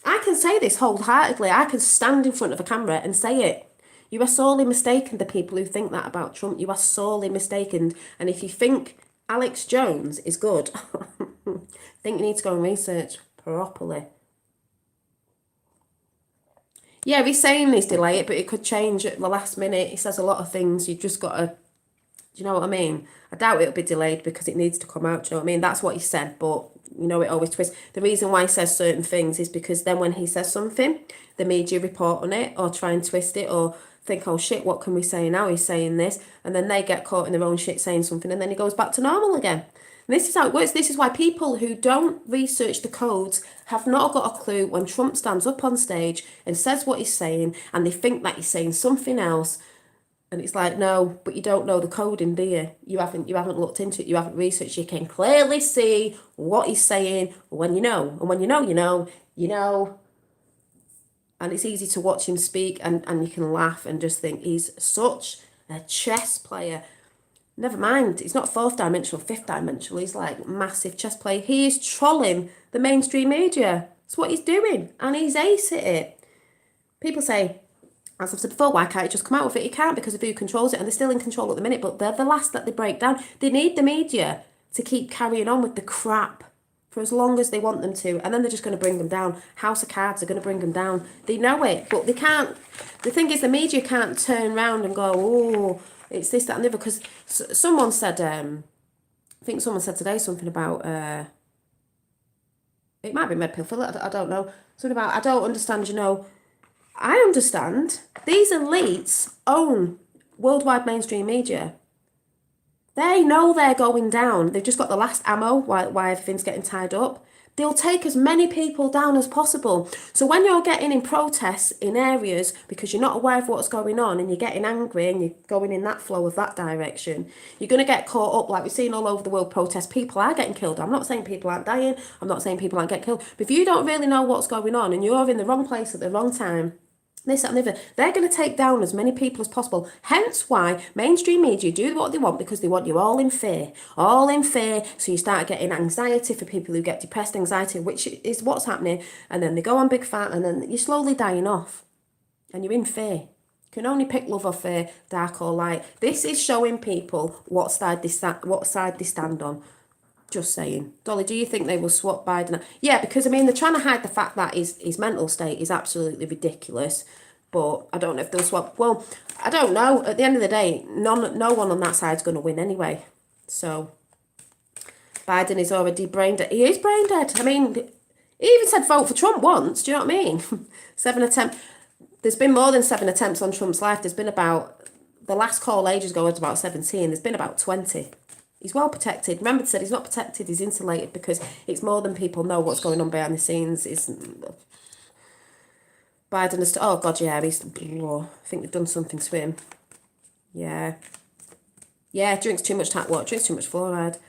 I can say this wholeheartedly. I can stand in front of a camera and say it. You are sorely mistaken, the people who think that about Trump. You are sorely mistaken. And if you think Alex Jones is good, I think you need to go and research properly. Yeah, he's saying he's delay it, but it could change at the last minute. He says a lot of things. You've just got to, do you know what I mean? I doubt it'll be delayed because it needs to come out. Do you know what I mean? That's what he said, but you know, it always twists. The reason why he says certain things is because then when he says something, the media report on it or try and twist it or think, oh shit, what can we say now? He's saying this. And then they get caught in their own shit saying something and then he goes back to normal again. And this is how it works. This is why people who don't research the codes have not got a clue when Trump stands up on stage and says what he's saying and they think that he's saying something else. And it's like, no, but you don't know the coding, do you? You haven't looked into it. You haven't researched. You can clearly see what he's saying when you know. And when you know, you know, you know. And it's easy to watch him speak and you can laugh and just think he's such a chess player. Never mind, he's not fourth dimensional, fifth dimensional. He's like massive chess player. He is trolling the mainstream media. That's what he's doing. And he's ace at it. People say, as I've said before, why can't he just come out with it? He can't because of who controls it, and they're still in control at the minute, but they're the last that they break down. They need the media to keep carrying on with the crap for as long as they want them to, and then they're just going to bring them down. House of Cards are going to bring them down. They know it, but they can't. The thing is, the media can't turn around and go, oh, it's this, that, and the other, because someone said, I think someone said today something about, it might be Med Pill Phil, I don't know, something about, I don't understand, you know, I understand. These elites own worldwide mainstream media. They know they're going down. They've just got the last ammo while everything's getting tied up. They'll take as many people down as possible. So when you're getting in protests in areas because you're not aware of what's going on and you're getting angry and you're going in that flow of that direction, you're going to get caught up like we've seen all over the world protests. People are getting killed. I'm not saying people aren't dying. I'm not saying people aren't getting killed. But if you don't really know what's going on and you're in the wrong place at the wrong time, this, that, and the other, they're going to take down as many people as possible. Hence why mainstream media do what they want, because they want you all in fear. All in fear, so you start getting anxiety for people who get depressed anxiety, which is what's happening, and then they go on big fat, and then you're slowly dying off. And you're in fear. You can only pick love or fear, dark or light. This is showing people what side they stand on. Just saying. Dolly, do you think they will swap Biden out? Yeah, because, I mean, they're trying to hide the fact that his mental state is absolutely ridiculous. But I don't know if they'll swap. Well, I don't know. At the end of the day, no one on that side's going to win anyway. So, Biden is already brain dead. He is brain dead. I mean, he even said vote for Trump once. Do you know what I mean? 7 attempts. There's been more than 7 attempts on Trump's life. There's been about, the last call ages ago was about 17. There's been about 20. He's well protected. Remember, said he's not protected, he's insulated, because it's more than people know what's going on behind the scenes. Biden has, oh God, yeah, he's, I think they've done something to him. Yeah. Yeah, drinks too much tap water, drinks too much fluoride.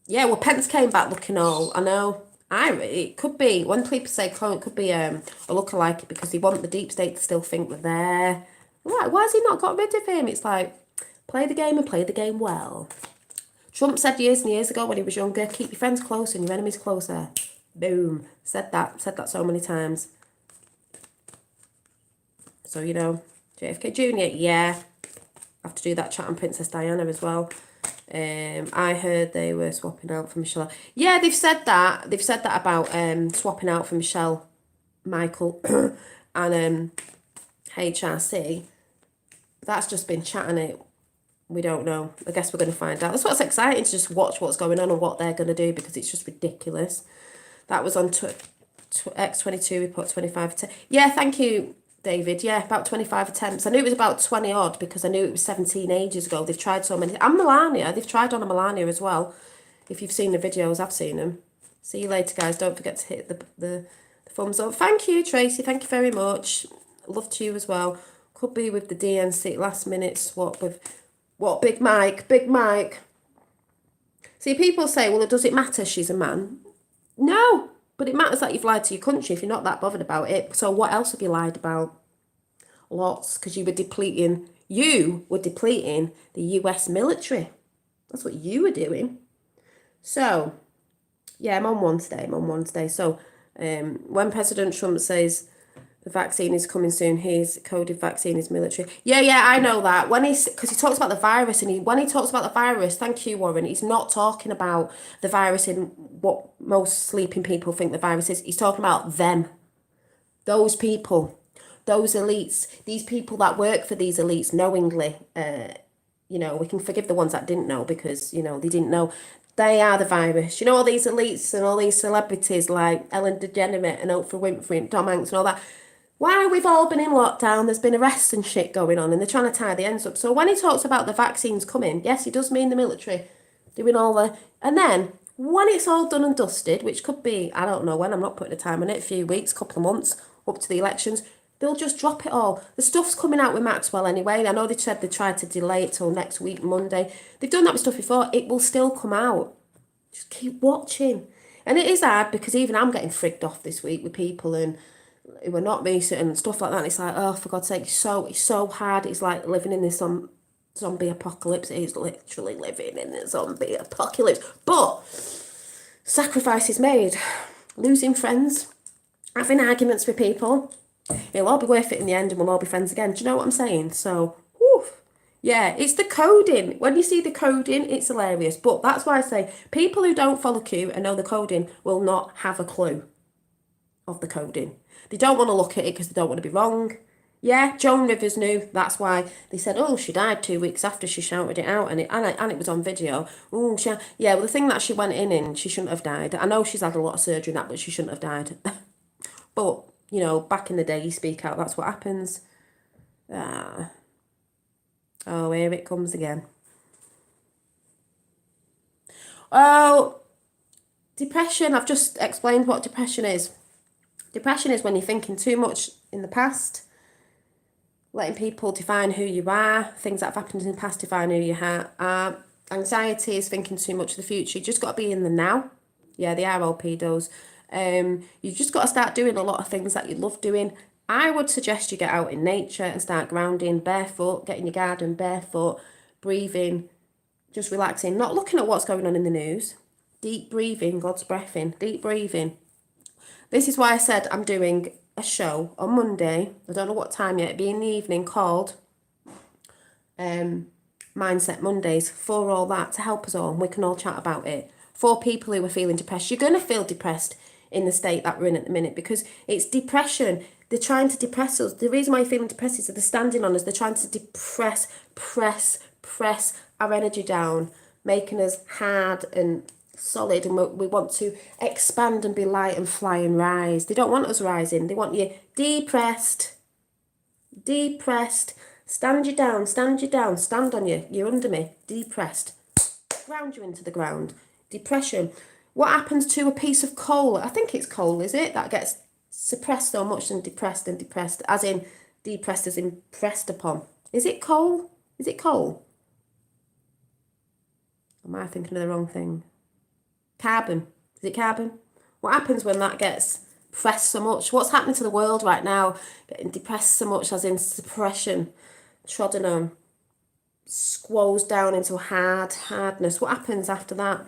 Yeah, well, Pence came back looking all, I know. It could be, when people say clone, it could be a lookalike, because they want the deep state to still think that they're, why has he not got rid of him? It's like, play the game and play the game well. Trump said years and years ago when he was younger, keep your friends close and your enemies closer. Boom. Said that so many times. So, you know, JFK Jr., yeah. I have to do that chat on Princess Diana as well. I heard they were swapping out for Michelle. Yeah, they've said that. They've said that about swapping out for Michelle Michael and HRC. That's just been chatting it. We don't know. I guess we're going to find out. That's what's exciting, to just watch what's going on and what they're going to do, because it's just ridiculous. That was on Twitter. X22, we put 25 attempts. Yeah, thank you, David. Yeah, about 25 attempts. I knew it was about 20 odd because I knew it was 17 ages ago. They've tried so many. And Melania, they've tried on a Melania as well. If you've seen the videos, I've seen them. See you later, guys. Don't forget to hit the thumbs up. Thank you, Tracy. Thank you very much. Love to you as well. Could be with the DNC last minute swap with what Big Mike. Big Mike. See, people say, well, does it matter she's a man? No, but it matters that you've lied to your country if you're not that bothered about it. So what else have you lied about? Lots, because you were depleting the US military. That's what you were doing. So, yeah, I'm on one today. So, when President Trump says the vaccine is coming soon, his coded vaccine is military. Yeah, I know that. Because he talks about the virus, and when he talks about the virus, thank you, Warren, he's not talking about the virus in what most sleeping people think the virus is. He's talking about them. Those people. Those elites. These people that work for these elites knowingly. We can forgive the ones that didn't know because, they didn't know. They are the virus. All these elites and all these celebrities like Ellen DeGeneres and Oprah Winfrey and Tom Hanks and all that. While we've all been in lockdown, there's been arrests and shit going on and they're trying to tie the ends up. So when he talks about the vaccines coming, yes, he does mean the military doing all the... And then when it's all done and dusted, which could be, I don't know when, I'm not putting a time on it, a few weeks, couple of months, up to the elections, they'll just drop it all. The stuff's coming out with Maxwell anyway. I know they said they tried to delay it till next week, Monday. They've done that with stuff before. It will still come out. Just keep watching. And it is hard because even I'm getting frigged off this week with people and who are not me and stuff like that. And it's like, oh, for God's sake, it's so hard. It's like living in this zombie apocalypse. It is literally living in a zombie apocalypse. But sacrifices made. Losing friends. Having arguments with people. It'll all be worth it in the end and we'll all be friends again. Do you know what I'm saying? So, whew. Yeah, it's the coding. When you see the coding, it's hilarious. But that's why I say people who don't follow Q and know the coding will not have a clue of the coding. They don't want to look at it because they don't want to be wrong. Yeah, Joan Rivers knew. That's why they said, oh, she died 2 weeks after she shouted it out and it was on video. Oh, yeah, well, the thing that she went in, she shouldn't have died. I know she's had a lot of surgery and that, but she shouldn't have died. But, back in the day, you speak out, that's what happens. Oh, here it comes again. Oh, depression. I've just explained what depression is. Depression is when you're thinking too much in the past, letting people define who you are, things that have happened in the past define who you are. Anxiety is thinking too much of the future. You just got to be in the now. Yeah, they are all pedos. You've just got to start doing a lot of things that you love doing. I would suggest you get out in nature and start grounding barefoot, get in your garden barefoot, breathing, just relaxing, not looking at what's going on in the news. Deep breathing, God's breath in, deep breathing. This is why I said I'm doing a show on Monday. I don't know what time yet. It'll be in the evening called Mindset Mondays for all that, to help us all. And we can all chat about it. For people who are feeling depressed. You're going to feel depressed in the state that we're in at the minute because it's depression. They're trying to depress us. The reason why you're feeling depressed is that they're standing on us. They're trying to press our energy down, making us hard and solid, and we want to expand and be light and fly and rise. They don't want us rising. They want you depressed. Stand you down, stand on you. You're under me. Depressed. Ground you into the ground. Depression. What happens to a piece of coal? I think it's coal, is it? That gets suppressed so much and depressed, as in depressed as in pressed upon. Is it coal? Is it coal? Am I thinking of the wrong thing? Carbon. Is it carbon? What happens when that gets pressed so much? What's happening to the world right now? Getting depressed so much as in suppression, trodden on, squoze down into hardness. What happens after that?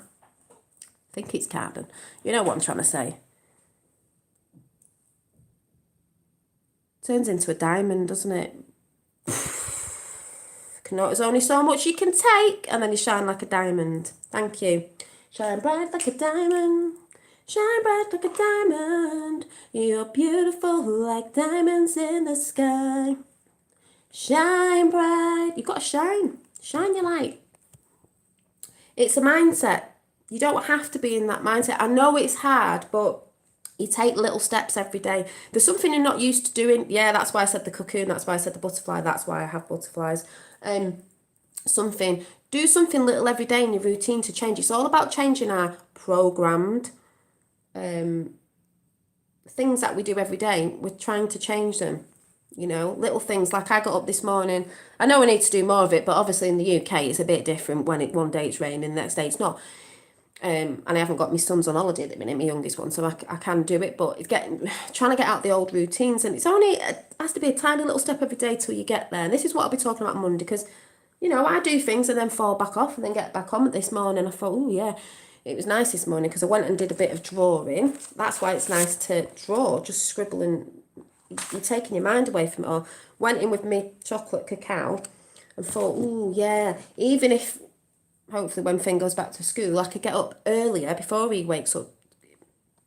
I think it's carbon. You know what I'm trying to say. Turns into a diamond, doesn't it? There's only so much you can take, and then you shine like a diamond. Thank you. Shine bright like a diamond. Shine bright like a diamond. You're beautiful like diamonds in the sky. Shine bright. You've got to shine. Shine your light. It's a mindset. You don't have to be in that mindset. I know it's hard, but You take little steps every day. There's something you're not used to doing. Yeah, that's why I said the cocoon. That's why I said the butterfly. That's why I have butterflies. Do something little every day in your routine to change. It's all about changing our programmed things that we do every day. We're trying to change them. You know, little things like I got up this morning. I know I need to do more of it, but obviously in the UK it's a bit different when one day it's raining, the next day it's not. And I haven't got my sons on holiday at the minute, my youngest one, so I can do it. But it's trying to get out the old routines, and it has to be a tiny little step every day till you get there. And this is what I'll be talking about Monday, because, you know, I do things and then fall back off and then get back on. But this morning I thought, oh yeah, it was nice this morning because I went and did a bit of drawing. That's why it's nice to draw, just scribble, and you're taking your mind away from it all. Went in with me chocolate cacao and thought, oh yeah, even if hopefully when Finn goes back to school, I could get up earlier before he wakes up.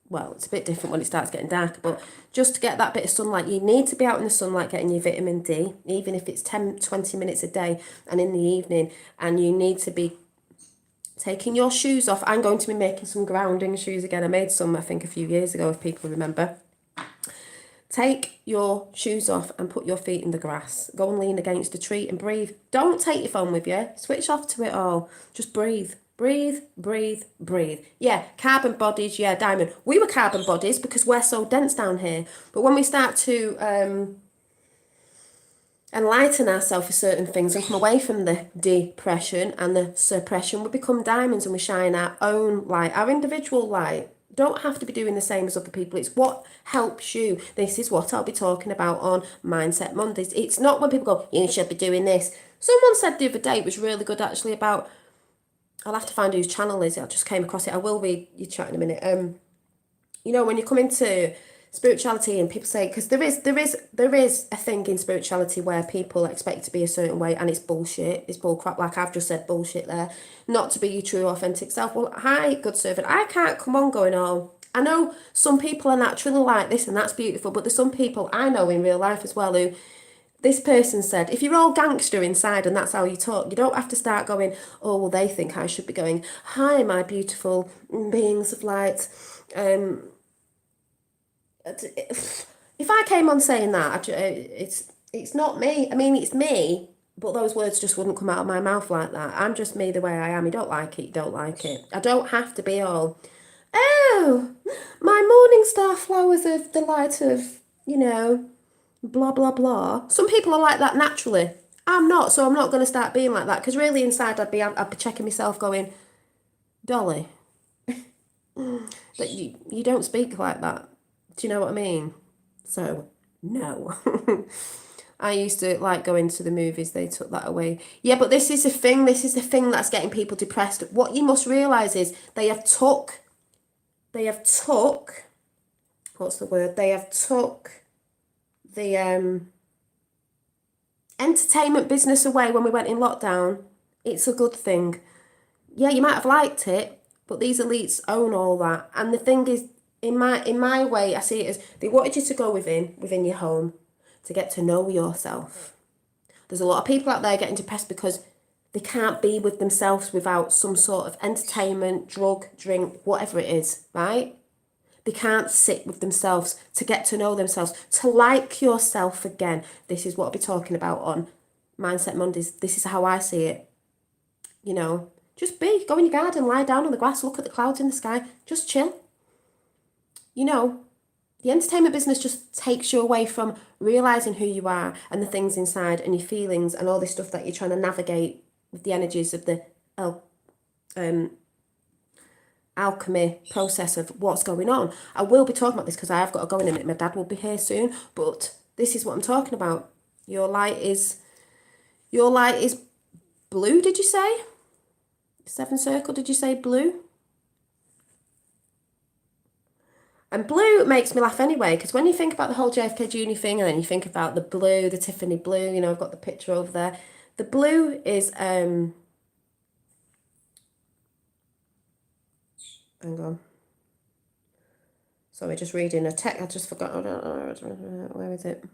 Well, it's a bit different when it starts getting dark, but just to get that bit of sunlight, you need to be out in the sunlight getting your vitamin D, even if it's 10, 20 minutes a day and in the evening. And you need to be taking your shoes off. I'm going to be making some grounding shoes again. I made some, I think, a few years ago, if people remember. Take your shoes off and put your feet in the grass. Go and lean against a tree and breathe. Don't take your phone with you. Switch off to it all. Just breathe. Breathe, breathe, breathe. Yeah, carbon bodies, yeah, Diamond. We were carbon bodies because we're so dense down here. But when we start to enlighten ourselves for certain things and come away from the depression and the suppression, we become diamonds and we shine our own light, our individual light. Don't have to be doing the same as other people. It's what helps you. This is what I'll be talking about on Mindset Mondays. It's not when people go, you should be doing this. Someone said the other day, it was really good actually, about, I'll have to find whose channel is it. I just came across it. I will read your chat in a minute. You know, when you come into spirituality and people say, because there is a thing in spirituality where people expect to be a certain way, and it's bullshit, it's bull crap, like I've just said bullshit there, not to be your true authentic self. Well, hi, good servant, I can't come on going, oh, I know some people are naturally like this and that's beautiful, but there's some people I know in real life as well who, this person said, if you're all gangster inside and that's how you talk, you don't have to start going, oh, well, they think I should be going, hi, my beautiful beings of light. If I came on saying that, it's not me. I mean, it's me, but those words just wouldn't come out of my mouth like that. I'm just me the way I am. You don't like it, you don't like it. I don't have to be all, oh, my morning star flowers of the light of, you know, blah, blah, blah. Some people are like that naturally. I'm not, so I'm not going to start being like that, because really inside I'd be checking myself going, Dolly, that you don't speak like that. Do you know what I mean? So, no. I used to like going to the movies, they took that away. Yeah, but this is the thing that's getting people depressed. What you must realise is they have took, what's the word? They have took the entertainment business away when we went in lockdown. It's a good thing. Yeah, you might have liked it, but these elites own all that. And the thing is, in my way, I see it as they wanted you to go within your home to get to know yourself. There's a lot of people out there getting depressed because they can't be with themselves without some sort of entertainment, drug, drink, whatever it is, right? They can't sit with themselves to get to know themselves, to like yourself again. This is what I'll be talking about on Mindset Mondays. This is how I see it. You know, just go in your garden, lie down on the grass, look at the clouds in the sky, just chill. You know, the entertainment business just takes you away from realising who you are and the things inside and your feelings and all this stuff that you're trying to navigate with the energies of the alchemy process of what's going on. I will be talking about this because I have got to go in a minute. My dad will be here soon, but this is what I'm talking about. Your light is blue, did you say? 7 circle, did you say blue? And blue makes me laugh anyway, because when you think about the whole JFK Jr. thing, and then you think about the blue, the Tiffany blue, you know, I've got the picture over there. The blue is, hang on. Sorry, just reading a text. I just forgot. Where is it?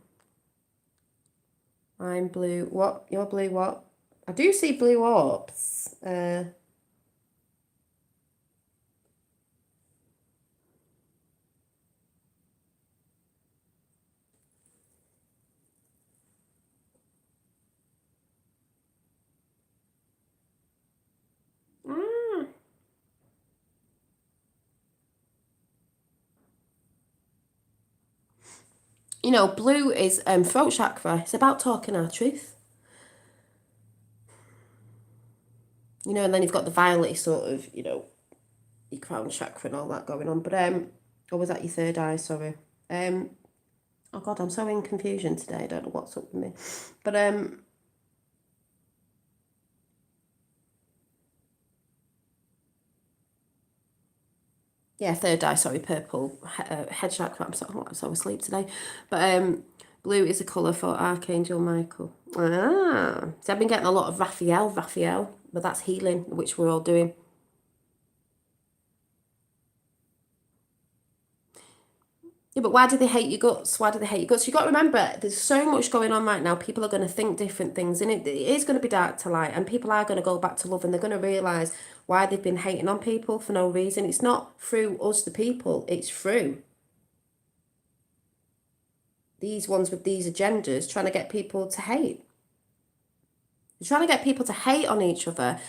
I'm blue. What? You're blue what? I do see blue orbs. You know, blue is throat chakra. It's about talking our truth. You know, and then you've got the violet sort of, you know, your crown chakra and all that going on. But or was that your third eye? Sorry. Oh God, I'm so in confusion today. I don't know what's up with me. But yeah, third eye. Sorry, purple head chakra. I'm so asleep today. But blue is a colour for Archangel Michael. Ah, so I've been getting a lot of Raphael, but that's healing, which we're all doing. Yeah, but why do they hate your guts? Why do they hate your guts? You've got to remember, there's so much going on right now. People are going to think different things, and it is going to be dark to light, and people are going to go back to love, and they're going to realise why they've been hating on people for no reason. It's not through us, the people, it's through these ones with these agendas trying to get people to hate. They're trying to get people to hate on each other.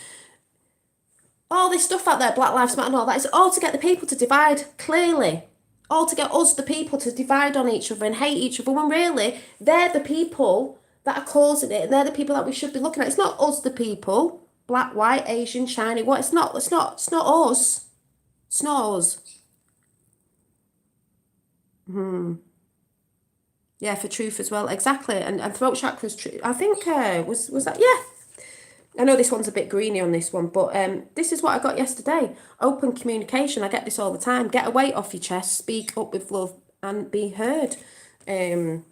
All this stuff out there, Black Lives Matter and all that, is all to get the people to divide, clearly. All to get us, the people, to divide on each other and hate each other, when really they're the people that are causing it, and they're the people that we should be looking at. It's not us, the people. Black, white, Asian, shiny, what? It's not us. It's not us. Yeah, for truth as well. Exactly. And throat chakra's true. I think was that, yeah. I know this one's a bit greeny on this one, but this is what I got yesterday. Open communication. I get this all the time. Get a weight off your chest, speak up with love, and be heard. And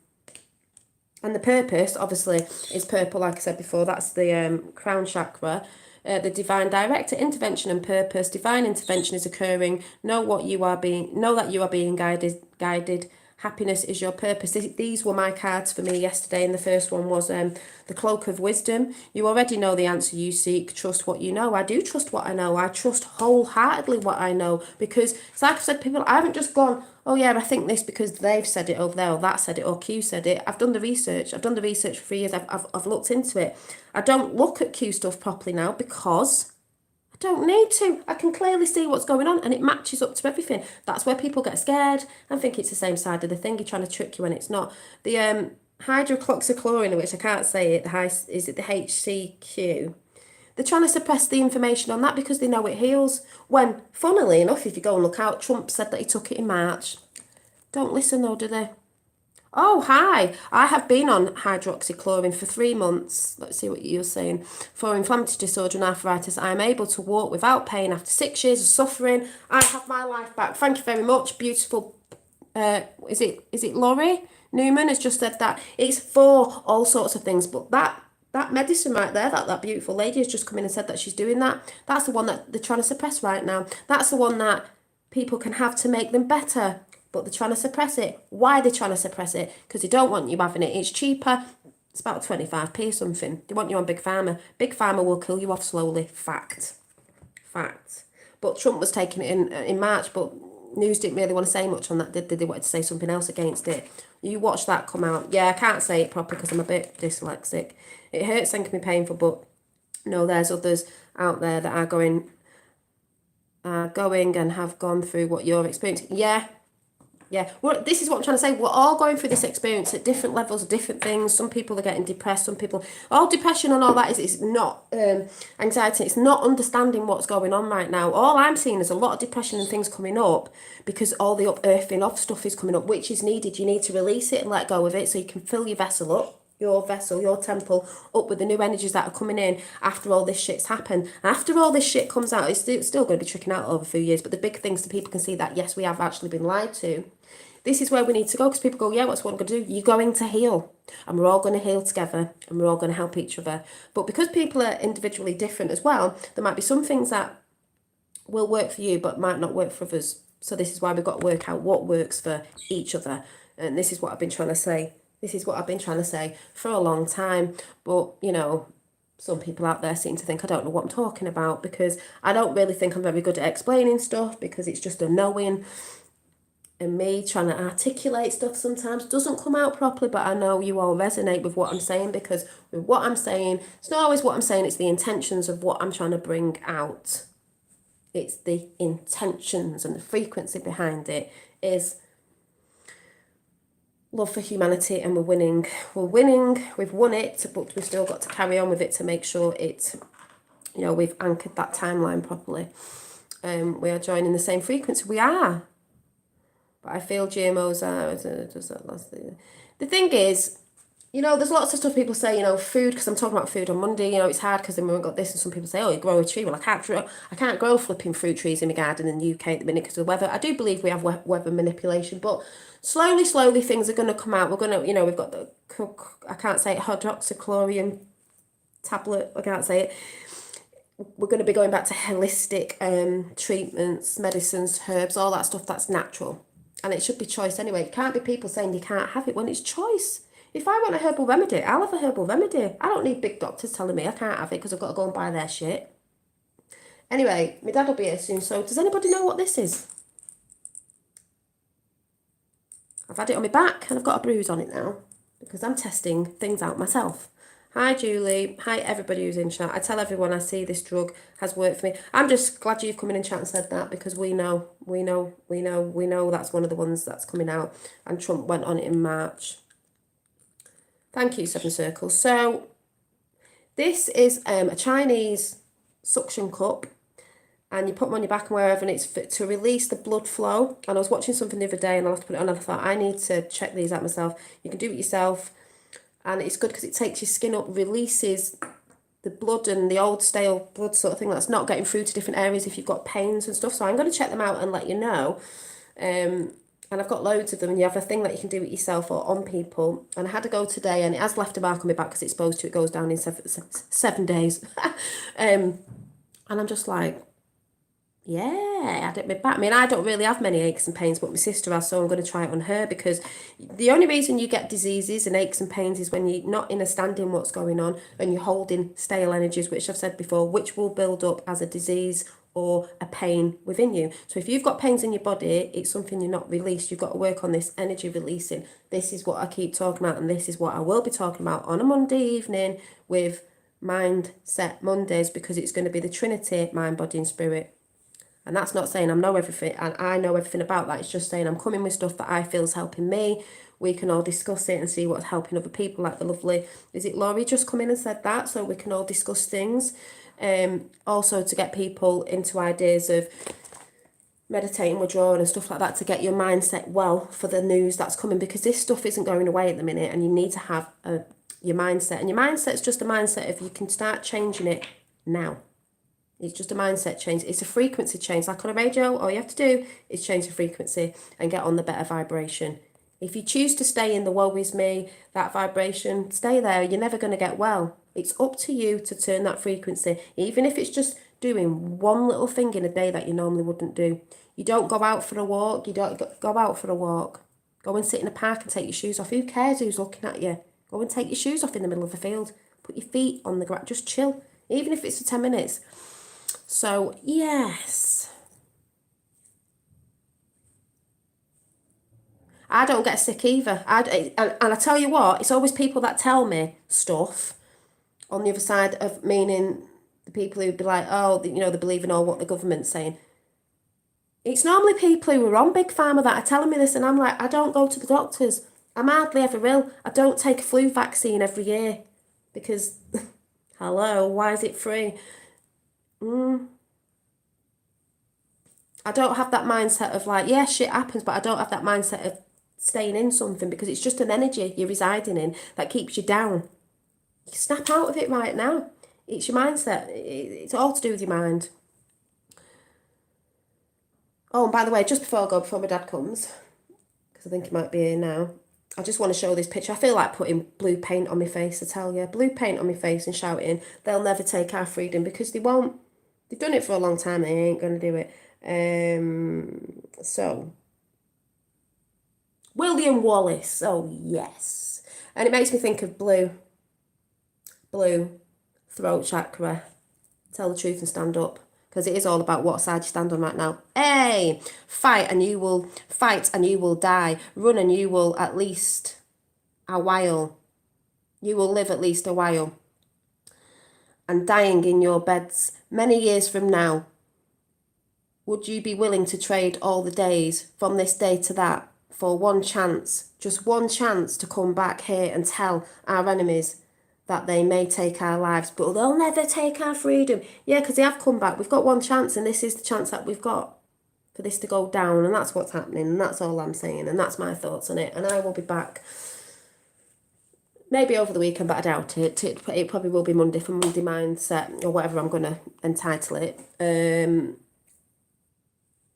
the purpose, obviously, is purple, like I said before. That's the crown chakra. The divine director, intervention and purpose. Divine intervention is occurring. Know that you are being guided. Happiness is your purpose. These were my cards for me yesterday, and the first one was the cloak of wisdom. You already know the answer you seek. Trust what you know. I do trust what I know. I trust wholeheartedly what I know, because it's like I said, people, I haven't just gone, oh yeah, I think this because they've said it over there, or that said it, or Q said it. I've done the research. I've done the research for 3 years. I've looked into it. I don't look at Q stuff properly now because I don't need to. I can clearly see what's going on, and it matches up to everything. That's where people get scared and think it's the same side of the thing. You're trying to trick you when it's not. The hydroxychloroquine, which I can't say it, is it the HCQ? They're trying to suppress the information on that because they know it heals. When, funnily enough, if you go and look out, Trump said that he took it in March. Don't listen though, do they? Oh, hi. I have been on hydroxychloroquine for 3 months. Let's see what you're saying. For inflammatory disorder and arthritis, I am able to walk without pain after 6 years of suffering. I have my life back. Thank you very much. Beautiful. Is it Laurie Newman has just said that. It's for all sorts of things, but that medicine right there, that beautiful lady has just come in and said that she's doing that. That's the one that they're trying to suppress right now. That's the one that people can have to make them better, but they're trying to suppress it. Why are they trying to suppress it? Because they don't want you having it. It's cheaper. It's about 25p or something. They want you on Big Pharma. Big Pharma will kill you off slowly. Fact. But Trump was taking it in March, but news didn't really want to say much on that, did they? They wanted to say something else against it. You watch that come out. Yeah, I can't say it properly because I'm a bit dyslexic. It hurts and can be painful, but no, there's others out there that are going and have gone through what you're experiencing. Yeah. Well, this is what I'm trying to say. We're all going through this experience at different levels, different things. Some people are getting depressed. Some people, all depression and all that is not anxiety. It's not understanding what's going on right now. All I'm seeing is a lot of depression and things coming up because all the unearthing of stuff is coming up, which is needed. You need to release it and let go of it so you can fill your vessel up. Your vessel, your temple, up with the new energies that are coming in after all this shit's happened. And after all this shit comes out, it's still going to be tricking out over a few years, but the big things so people can see that, yes, we have actually been lied to. This is where we need to go, because people go, yeah, what's what I'm going to do? You're going to heal. And we're all going to heal together, and we're all going to help each other. But because people are individually different as well, there might be some things that will work for you, but might not work for others. So this is why we've got to work out what works for each other. And this is what I've been trying to say. This is what I've been trying to say for a long time. But, you know, some people out there seem to think I don't know what I'm talking about, because I don't really think I'm very good at explaining stuff, because it's just a knowing. And me trying to articulate stuff sometimes doesn't come out properly, but I know you all resonate with what I'm saying, because with what I'm saying, it's not always what I'm saying, it's the intentions of what I'm trying to bring out. It's the intentions and the frequency behind it is love for humanity, and we're winning. We're winning. We've won it, but we've still got to carry on with it to make sure it, we've anchored that timeline properly. We are joining the same frequency. We are. But I feel GMOs are. The thing is, there's lots of stuff people say, food, because I'm talking about food on Monday, it's hard because then we've got this, and some people say, oh, you grow a tree. Well, I can't grow flipping fruit trees in my garden in the UK at the minute because of the weather. I do believe we have weather manipulation, but slowly, things are going to come out. We're going to, we've got the, I can't say it, hydroxychloroquine tablet, I can't say it. We're going to be going back to holistic treatments, medicines, herbs, all that stuff that's natural. And it should be choice anyway. It can't be people saying you can't have it when it's choice. If I want a herbal remedy, I'll have a herbal remedy. I don't need big doctors telling me I can't have it because I've got to go and buy their shit. Anyway, my dad will be here soon. So does anybody know what this is? I've had it on my back and I've got a bruise on it now because I'm testing things out myself. Hi, Julie. Hi, everybody who's in chat. I tell everyone I see this drug has worked for me. I'm just glad you've come in chat and said that because we know that's one of the ones that's coming out. And Trump went on it in March. Thank you, Seven Circles. So this is a Chinese suction cup. And you put them on your back and wherever, and it's to release the blood flow. And I was watching something the other day and I have to put it on and I thought, I need to check these out myself. You can do it yourself. And it's good because it takes your skin up, releases the blood and the old stale blood sort of thing that's not getting through to different areas if you've got pains and stuff. So I'm going to check them out and let you know. And I've got loads of them, and you have a thing that you can do it yourself or on people. And I had to go today, and it has left a mark on my back because it's supposed to. It goes down in 7 days. And I'm just like, yeah, I had it my back. I mean, I don't really have many aches and pains, but my sister has, so I'm going to try it on her because the only reason you get diseases and aches and pains is when you're not understanding what's going on and you're holding stale energies, which I've said before, which will build up as a disease or a pain within you. So if you've got pains in your body, it's something you're not released. You've got to work on this energy releasing. This is what I keep talking about, and this is what I will be talking about on a Monday evening with Mindset Mondays, because it's going to be the Trinity, mind, body and spirit. And that's not saying I know everything and I know everything about that. It's just saying I'm coming with stuff that I feel is helping me. We can all discuss it and see what's helping other people, like the lovely, is it Laurie just come in and said that? So we can all discuss things. Also to get people into ideas of meditating, withdrawing and stuff like that to get your mindset well for the news that's coming, because this stuff isn't going away at the minute and you need to have your mindset. And your mindset's just a mindset if you can start changing it now. It's just a mindset change. It's a frequency change. Like on a radio, all you have to do is change the frequency and get on the better vibration. If you choose to stay in the woe is me, that vibration, stay there. You're never going to get well. It's up to you to turn that frequency, even if it's just doing one little thing in a day that you normally wouldn't do. You don't go out for a walk. You don't go out for a walk. Go and sit in a park and take your shoes off. Who cares who's looking at you? Go and take your shoes off in the middle of the field. Put your feet on the ground. Just chill, even if it's for 10 minutes. So, yes. I don't get sick either. And I tell you what, it's always people that tell me stuff on the other side of meaning the people who'd be like, oh, they believe in all what the government's saying. It's normally people who are on Big Pharma that are telling me this, and I'm like, I don't go to the doctors. I'm hardly ever ill. I don't take a flu vaccine every year because, hello, why is it free? I don't have that mindset of like, yeah, shit happens, but I don't have that mindset of staying in something because it's just an energy you're residing in that keeps you down. You can snap out of it right now. It's your mindset. It's all to do with your mind. Oh, and by the way, just before I go, before my dad comes, because I think he might be here now, I just want to show this picture. I feel like putting blue paint on my face, I tell you. Blue paint on my face and shouting, they'll never take our freedom, because they won't. They've done it for a long time, they ain't going to do it. So, William Wallace, oh yes. And it makes me think of blue, throat chakra. Tell the truth and stand up. Because it is all about what side you stand on right now. Hey, fight and you will die. Run and you will at least a while. You will live at least a while. And dying in your beds many years from now. Would you be willing to trade all the days from this day to that for one chance, just one chance to come back here and tell our enemies that they may take our lives, but they'll never take our freedom. Yeah, because they have come back. We've got one chance, and this is the chance that we've got for this to go down, and that's what's happening, and that's all I'm saying, and that's my thoughts on it. And I will be back maybe over the weekend, but I doubt it. It probably will be Monday for Monday Mindset, or whatever I'm going to entitle it.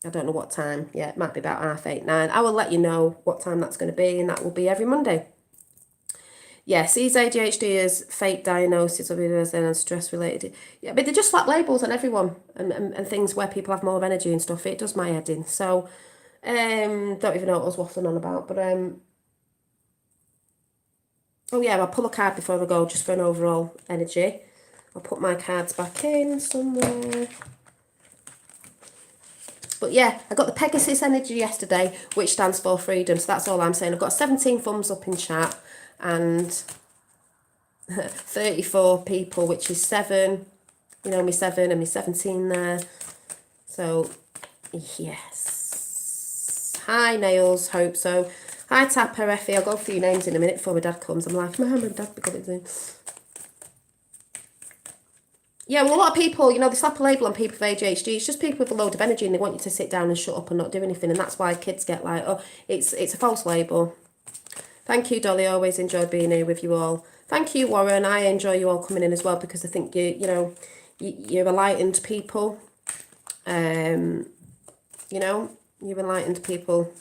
I don't know what time. Yeah, it might be about 8:30, 9. I will let you know what time that's going to be, and that will be every Monday. Yeah, sees ADHD as fake diagnosis of it and stress related. Yeah, but they just slap labels on everyone and things where people have more energy and stuff. It does my head in. So, don't even know what I was waffling on about, but oh yeah, I'll pull a card before I go just for an overall energy. I'll put my cards back in somewhere. But yeah, I got the Pegasus energy yesterday, which stands for freedom. So that's all I'm saying. I've got 17 thumbs up in chat and 34 people, which is 7. You know, me 7 and me 17 there. So, yes. Hi, Nails. Hope so. Hi, Tapper, Effie. I'll go through your names in a minute before my dad comes. I'm like, my mum and dad become it. Yeah, well, a lot of people, you know, they slap a label on people with ADHD. It's just people with a load of energy and they want you to sit down and shut up and not do anything. And that's why kids get like, oh, it's a false label. Thank you, Dolly. I always enjoy being here with you all. Thank you, Warren. I enjoy you all coming in as well because I think you're enlightened people. You know, you're enlightened people.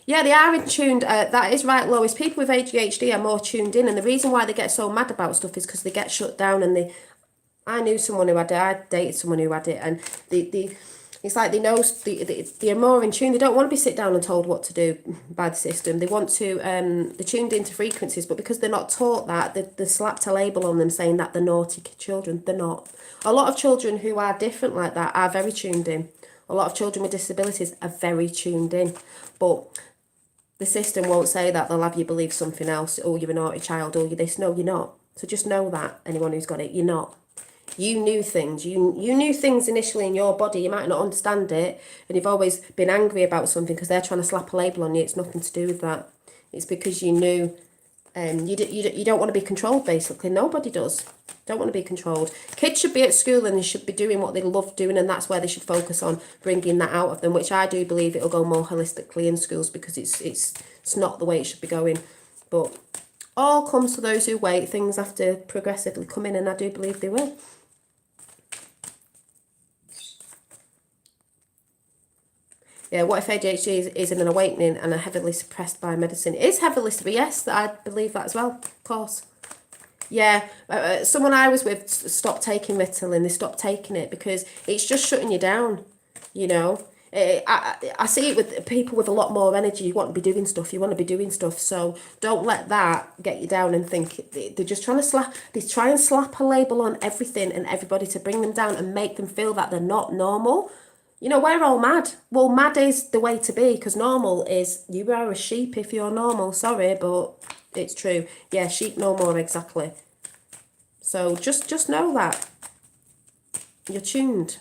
Yeah, they are in tuned. That is right, Lois. People with ADHD are more tuned in, and the reason why they get so mad about stuff is because they get shut down. And I knew someone who had it. I dated someone who had it, and it's like they know they're more in tune. They don't want to be sit down and told what to do by the system. They want to. They're tuned into frequencies, but because they're not taught that, they slapped a label on them saying that they're naughty children. They're not. A lot of children who are different like that are very tuned in. A lot of children with disabilities are very tuned in, but the system won't say that. They'll have you believe something else. Oh, you're a naughty child. Oh, you're this. No, you're not. So just know that, anyone who's got it, you're not. You knew things. You knew things initially in your body. You might not understand it. And you've always been angry about something because they're trying to slap a label on you. It's nothing to do with that. It's because you knew. You don't want to be controlled, basically. Nobody does. Don't want to be controlled. Kids should be at school and they should be doing what they love doing, and that's where they should focus on bringing that out of them, which I do believe it'll go more holistically in schools because it's not the way it should be going. But all comes to those who wait. Things have to progressively come in, and I do believe they will. Yeah, what if ADHD is an awakening and are heavily suppressed by medicine? It is heavily suppressed. Yes, I believe that as well, of course. Yeah, someone I was with stopped taking Ritalin. They stopped taking it because it's just shutting you down, you know. I see it with people with a lot more energy. You want to be doing stuff. You want to be doing stuff. So don't let that get you down and think they're just trying to slap. They try and slap a label on everything and everybody to bring them down and make them feel that they're not normal. You know, we're all mad. Well, mad is the way to be because normal is you are a sheep if you're normal. Sorry, but it's true. Yeah, sheep no more, exactly. So just know that. You're tuned.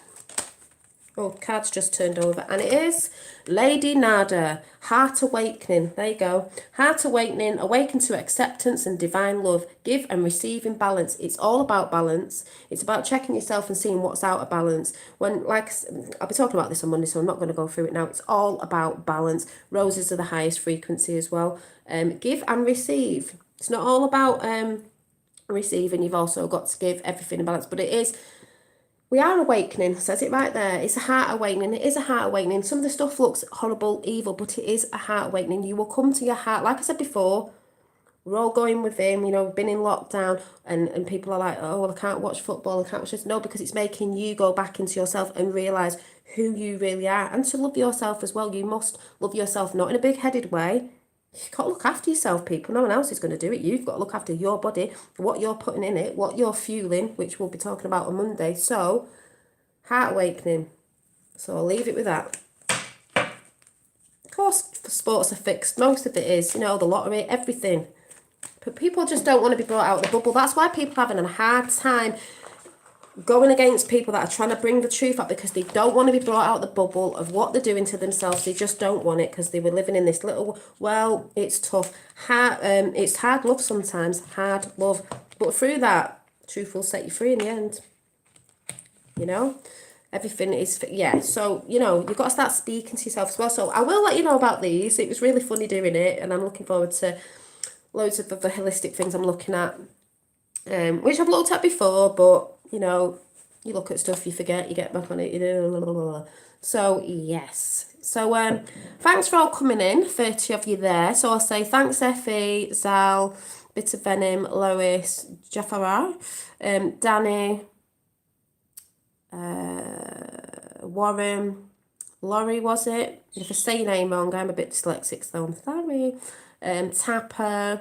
Oh, card's just turned over. And it is Lady Nada. Heart Awakening. There you go. Heart Awakening. Awaken to acceptance and divine love. Give and receive in balance. It's all about balance. It's about checking yourself and seeing what's out of balance. When, like, I'll be talking about this on Monday, so I'm not going to go through it now. It's all about balance. Roses are the highest frequency as well. Give and receive. It's not all about receiving. You've also got to give everything in balance. But it is... We are awakening, says it right there. It's a heart awakening. It is a heart awakening. Some of the stuff looks horrible, evil, but it is a heart awakening. You will come to your heart. Like I said before, we're all going within, you know, we've been in lockdown and people are like, oh, well, I can't watch football, I can't watch this. No, because it's making you go back into yourself and realise who you really are. And to love yourself as well. You must love yourself, not in a big-headed way. You've got to look after yourself, people. No one else is going to do it. You've got to look after your body, what you're putting in it, what you're fueling, which we'll be talking about on Monday. So, heart awakening. So I'll leave it with that. Of course, sports are fixed. Most of it is, you know, the lottery, everything. But people just don't want to be brought out of the bubble. That's why people are having a hard time going against people that are trying to bring the truth up because they don't want to be brought out the bubble of what they're doing to themselves. They just don't want it because they were living in this little, well, it's tough. It's hard love sometimes, hard love. But through that, truth will set you free in the end. You know? Everything is, yeah. So, you know, you've got to start speaking to yourself as well. So I will let you know about these. It was really funny doing it. And I'm looking forward to loads of the holistic things I'm looking at. Which I've looked at before, but, you know, you look at stuff, you forget, you get back on it, you know. So, yes. So, thanks for all coming in, 30 of you there. So I'll say thanks, Effie, Zal, Bit of Venom, Lois, Jafar, Danny, Warren, Laurie, was it? If I say your name wrong, I'm a bit dyslexic, so I'm sorry. Tapper,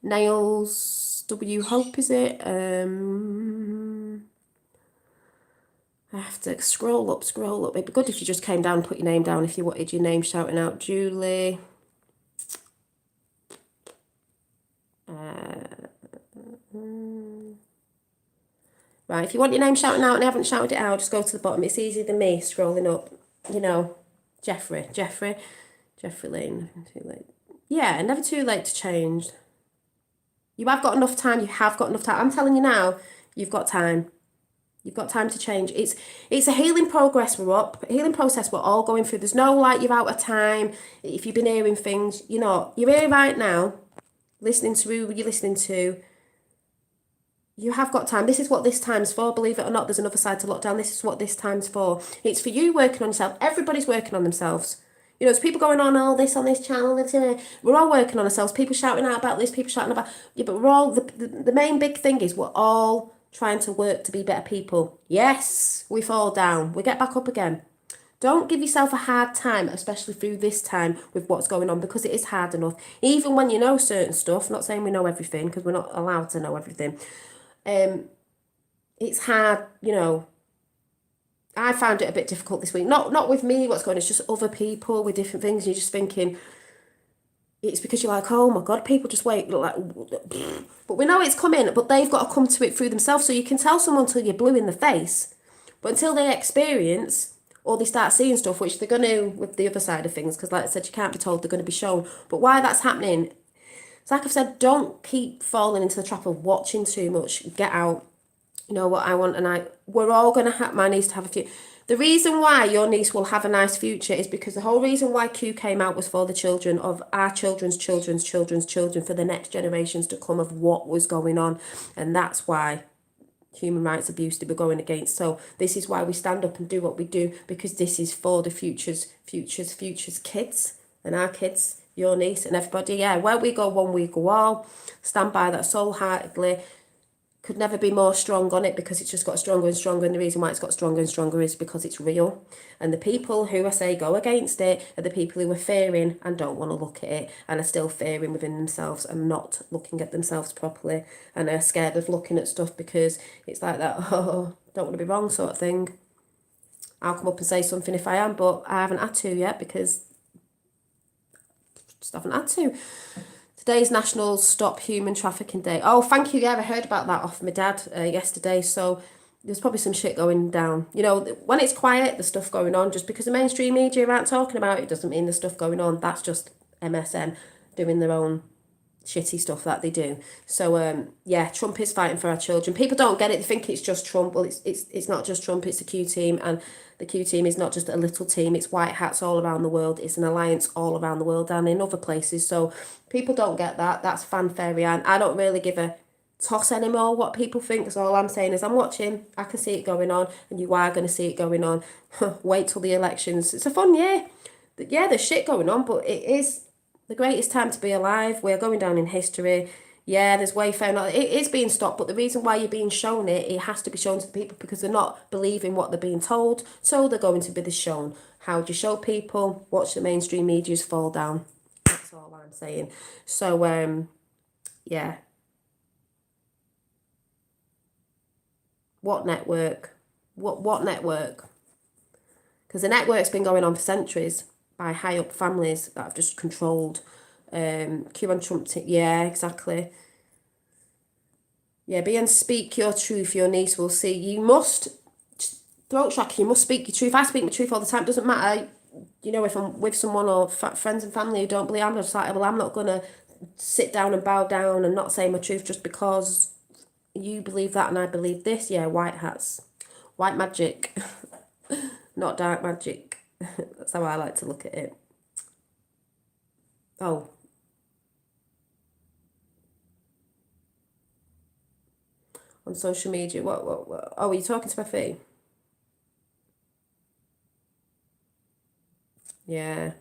Nails, W Hope, is it? I have to scroll up. It'd be good if you just came down and put your name down if you wanted your name shouting out. Julie. Right, if you want your name shouting out and haven't shouted it out, just go to the bottom. It's easier than me scrolling up. You know, Jeffrey Lane. Too late. Yeah, never too late to change. You have got enough time. I'm telling you now, you've got time. You've got time to change. It's a healing process we're all going through. There's no like you're out of time. If you've been hearing things, you're here right now, listening to who you're listening to. You have got time. This is what this time's for. Believe it or not, there's another side to lockdown. This is what this time's for. It's for you working on yourself. Everybody's working on themselves. There's people going on this on this channel. We're all working on ourselves. People shouting out about this, people shouting about... Yeah, but we're all... The main big thing is we're all trying to work to be better people. Yes, we fall down. We get back up again. Don't give yourself a hard time, especially through this time with what's going on, because it is hard enough. Even when you know certain stuff, not saying we know everything, because we're not allowed to know everything. It's hard, I found it a bit difficult this week. Not with me, what's going on, it's just other people with different things. You're just thinking, it's because you're like, oh my God, people just wait. Like, but we know it's coming, but they've got to come to it through themselves. So you can tell someone till you're blue in the face, but until they experience or they start seeing stuff, which they're going to with the other side of things, because like I said, you can't be told, they're going to be shown. But why that's happening, it's like I've said, don't keep falling into the trap of watching too much. Get out. You know what I want, and we're all going to have, my niece to have a future. The reason why your niece will have a nice future is because the whole reason why Q came out was for the children of our children's children's children, for the next generations to come of what was going on. And that's why human rights abuse that we're going against. So this is why we stand up and do what we do, because this is for the future's kids and our kids, your niece and everybody. Yeah, where we go one, we go all. Stand by that soul-heartedly. Could never be more strong on it, because it's just got stronger and stronger, and the reason why it's got stronger and stronger is because it's real. And the people who I say go against it are the people who are fearing and don't want to look at it, and are still fearing within themselves and not looking at themselves properly, and are scared of looking at stuff because it's like that, oh, don't want to be wrong sort of thing. I'll come up and say something if I am, but I haven't had to yet, because just haven't had to. Today's National Stop Human Trafficking Day. Oh, thank you. Yeah, I heard about that off my dad yesterday. So there's probably some shit going down. When it's quiet, there's stuff going on. Just because the mainstream media aren't talking about it doesn't mean there's stuff going on. That's just MSM doing their own shitty stuff that they do. So yeah, Trump is fighting for our children. People don't get it. They think it's just Trump. Well, it's not just Trump. It's the Q team, and the Q team is not just a little team. It's white hats all around the world. It's an alliance all around the world and in other places. So people don't get that. That's fanfare, and I don't really give a toss anymore what people think. So all I'm saying is I'm watching. I can see it going on, and you are going to see it going on. Wait till the elections. It's a fun year. Yeah, there's shit going on, but it is the greatest time to be alive. We're going down in history. Yeah, there's Wayfair. It is being stopped, but the reason why you're being shown it, it has to be shown to the people, because they're not believing what they're being told. So they're going to be shown. How do you show people? Watch the mainstream media's fall down. That's all I'm saying. So, yeah. What network? What network? Because the network's been going on for centuries by high up families that have just controlled QAnon Trump. Yeah, exactly. Yeah, be and speak your truth. Your niece will see. You must, throat track, you must speak your truth. I speak my truth all the time. It doesn't matter, you know, if I'm with someone or friends and family who don't believe, I'm just like, well, I'm not going to sit down and bow down and not say my truth just because you believe that and I believe this. Yeah, white hats. White magic, not dark magic. That's how I like to look at it. Oh, on social media. What? Oh, are you talking to my fee? Yeah.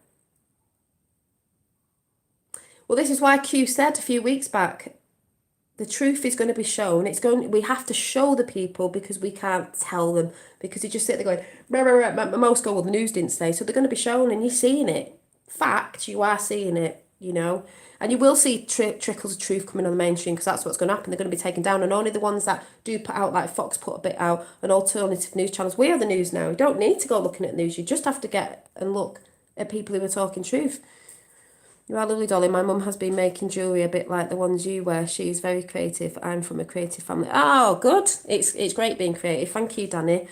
Well, this is why Q said a few weeks back, the truth is going to be shown. We have to show the people because we can't tell them because you just sit there going, rah, rah, rah. Most go, well, the news didn't say. So they're going to be shown and you're seeing it. Fact, you are seeing it, you know. And you will see trickles of truth coming on the mainstream because that's what's going to happen. They're going to be taken down. And only the ones that do put out, like Fox put a bit out, and alternative news channels. We are the news now. You don't need to go looking at news. You just have to get and look at people who are talking truth. You are lovely, Dolly. My mum has been making jewellery a bit like the ones you wear. She's very creative. I'm from a creative family. Oh, good. It's great being creative. Thank you, Danny.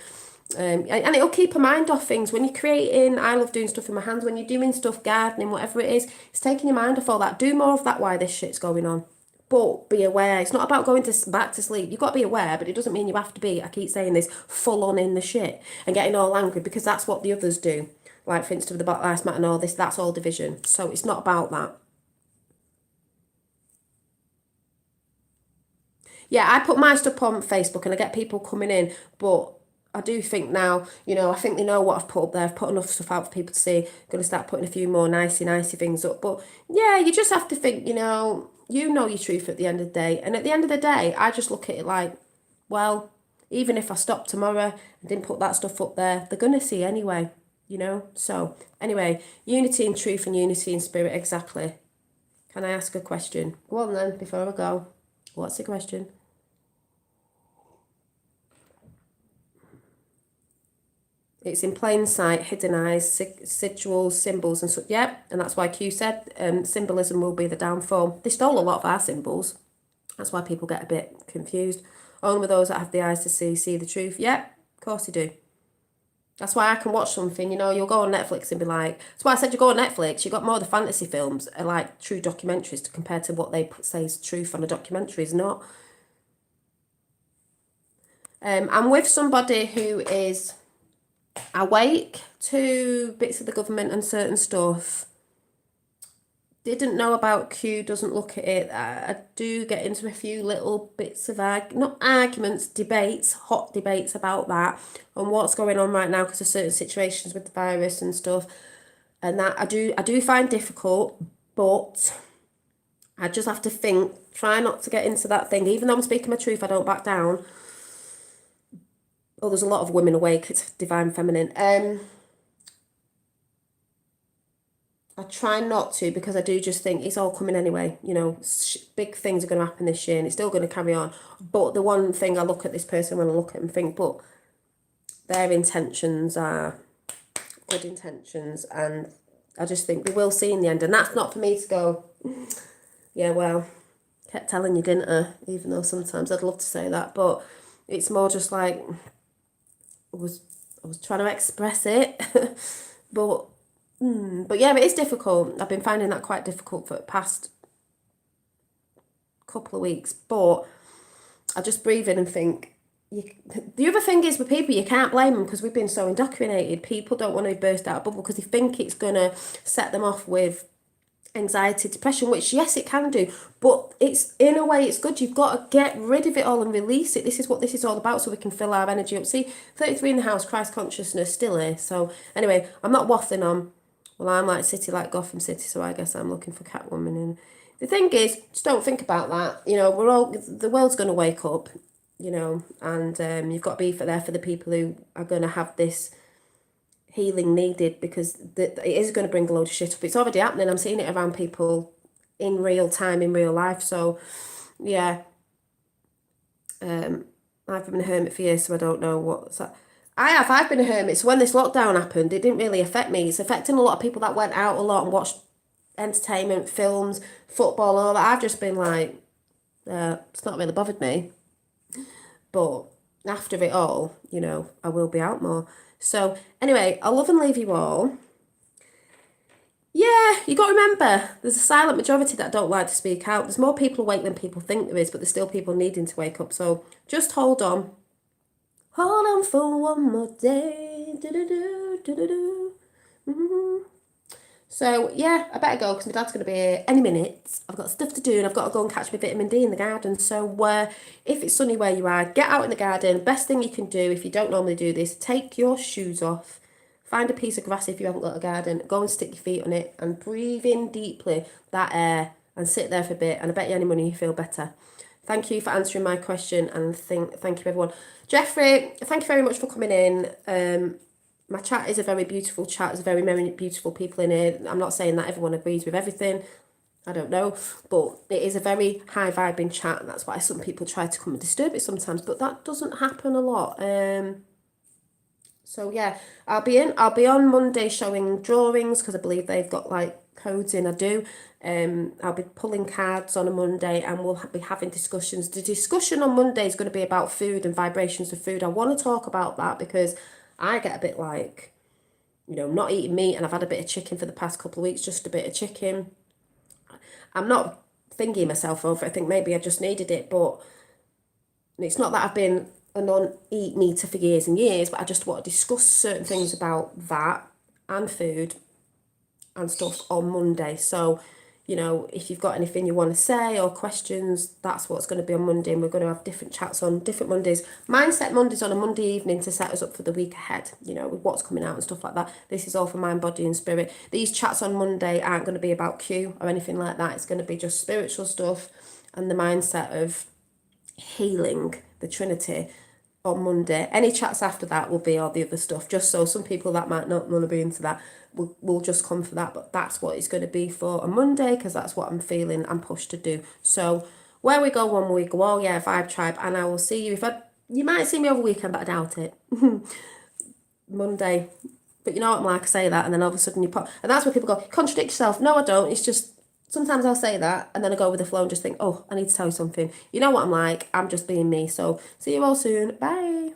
And it'll keep a mind off things. When you're creating, I love doing stuff in my hands. When you're doing stuff, gardening, whatever it is, it's taking your mind off all that. Do more of that while this shit's going on. But be aware. It's not about going back to sleep. You've got to be aware, but it doesn't mean you have to be, I keep saying this, full on in the shit and getting all angry because that's what the others do. Like, for instance, with the Black Lives Matter and all this, that's all division. So it's not about that. Yeah, I put my stuff on Facebook and I get people coming in, but I do think now, you know, I think they know what I've put up there. I've put enough stuff out for people to see. Going to start putting a few more nicey things up. But yeah, you just have to think, you know your truth at the end of the day. And at the end of the day, I just look at it like, well, even if I stop tomorrow and didn't put that stuff up there, they're going to see anyway, you know? So anyway, unity in truth and unity in spirit, exactly. Can I ask a question? Go on then, before I go. What's the question? It's in plain sight, hidden eyes, sigils, symbols, and so. Yep, and that's why Q said symbolism will be the downfall. They stole a lot of our symbols. That's why people get a bit confused. Only those that have the eyes to see the truth. Yep, of course they do. That's why I can watch something, you'll go on Netflix and be like, that's why I said you go on Netflix, you got more of the fantasy films are like true documentaries compared to what they say is truth on a documentary is not. I'm with somebody who is awake to bits of the government and certain stuff. Didn't know about Q, doesn't look at it. I do get into a few little bits of not arguments, debates, hot debates about that and what's going on right now because of certain situations with the virus and stuff. And that I do find difficult, but I just have to think, try not to get into that thing. Even though I'm speaking my truth, I don't back down. Oh, there's a lot of women awake. It's divine feminine. I try not to because I do just think it's all coming anyway. Big things are going to happen this year and it's still going to carry on. But the one thing I look at this person when I look at them and think, but their intentions are good intentions and I just think we will see in the end. And that's not for me to go, yeah, well, kept telling you, didn't I? Even though sometimes I'd love to say that. But it's more just like, I was trying to express it. But yeah, it is difficult. I've been finding that quite difficult for the past couple of weeks. But I just breathe in and think. The other thing is with people, you can't blame them because we've been so indoctrinated. People don't want to burst out of bubble because they think it's going to set them off with anxiety, depression, which yes, it can do. But it's in a way, it's good. You've got to get rid of it all and release it. This is what this is all about so we can fill our energy up. See, 33 in the house, Christ consciousness still here. So anyway, I'm not waffling on. Well, I'm like City, like Gotham City, so I guess I'm looking for Catwoman. And the thing is, just don't think about that. The world's going to wake up, and you've got to be there for the people who are going to have this healing needed because it is going to bring a load of shit up. It's already happening. I'm seeing it around people in real time, in real life. So, yeah. I've been a hermit for years, so I don't know what's that. I've been a hermit. So when this lockdown happened, it didn't really affect me. It's affecting a lot of people that went out a lot and watched entertainment, films, football, all that. I've just been like, it's not really bothered me. But after it all, you know, I will be out more. So anyway, I love and leave you all. Yeah, you got to remember, there's a silent majority that don't like to speak out. There's more people awake than people think there is, but there's still people needing to wake up. So just hold on. Hold on for one more day. Do-do-do, do-do-do. Mm-hmm. So yeah, I better go because my dad's going to be here any minute. I've got stuff to do and I've got to go and catch my vitamin D in the garden. So if it's sunny where you are, get out in the garden. Best thing you can do if you don't normally do this, take your shoes off. Find a piece of grass if you haven't got a garden. Go and stick your feet on it and breathe in deeply that air and sit there for a bit. And I bet you any money you feel better. Thank you for answering my question and thank you everyone. Jeffrey, thank you very much for coming in. My chat is a very beautiful chat. There's very many beautiful people in here. I'm not saying that everyone agrees with everything. I don't know. But it is a very high vibing chat. And that's why some people try to come and disturb it sometimes. But that doesn't happen a lot. So yeah, I'll be on Monday showing drawings because I believe they've got like codes in. I do. I'll be pulling cards on a Monday and we'll be having discussions. The discussion on Monday is going to be about food and vibrations of food. I want to talk about that because I get a bit like, you know, not eating meat and I've had a bit of chicken for the past couple of weeks, just a bit of chicken. I'm not thinking myself over it. I think maybe I just needed it, but it's not that I've been a non-eat eater for years and years, but I just want to discuss certain things about that and food and stuff on Monday. So, you know, if you've got anything you want to say or questions, that's what's going to be on Monday. And we're going to have different chats on different Mondays. Mindset Mondays on a Monday evening to set us up for the week ahead, you know, with what's coming out and stuff like that. This is all for mind, body and spirit. These chats on Monday aren't going to be about Q or anything like that. It's going to be just spiritual stuff and the mindset of healing the Trinity on Monday. Any chats after that will be all the other stuff, just so some people that might not want to be into that will just come for that, but that's what it's going to be for on Monday because that's what I'm feeling I'm pushed to do. So where we go one week, oh yeah, Vibe Tribe, and I will see you you might see me over the weekend, but I doubt it. Monday. But you know what I'm like, I say that and then all of a sudden you pop, and that's where people go, contradict yourself. No, I don't. It's just sometimes I'll say that and then I go with the flow and just think, oh, I need to tell you something. You know what I'm like, I'm just being me. So see you all soon. Bye.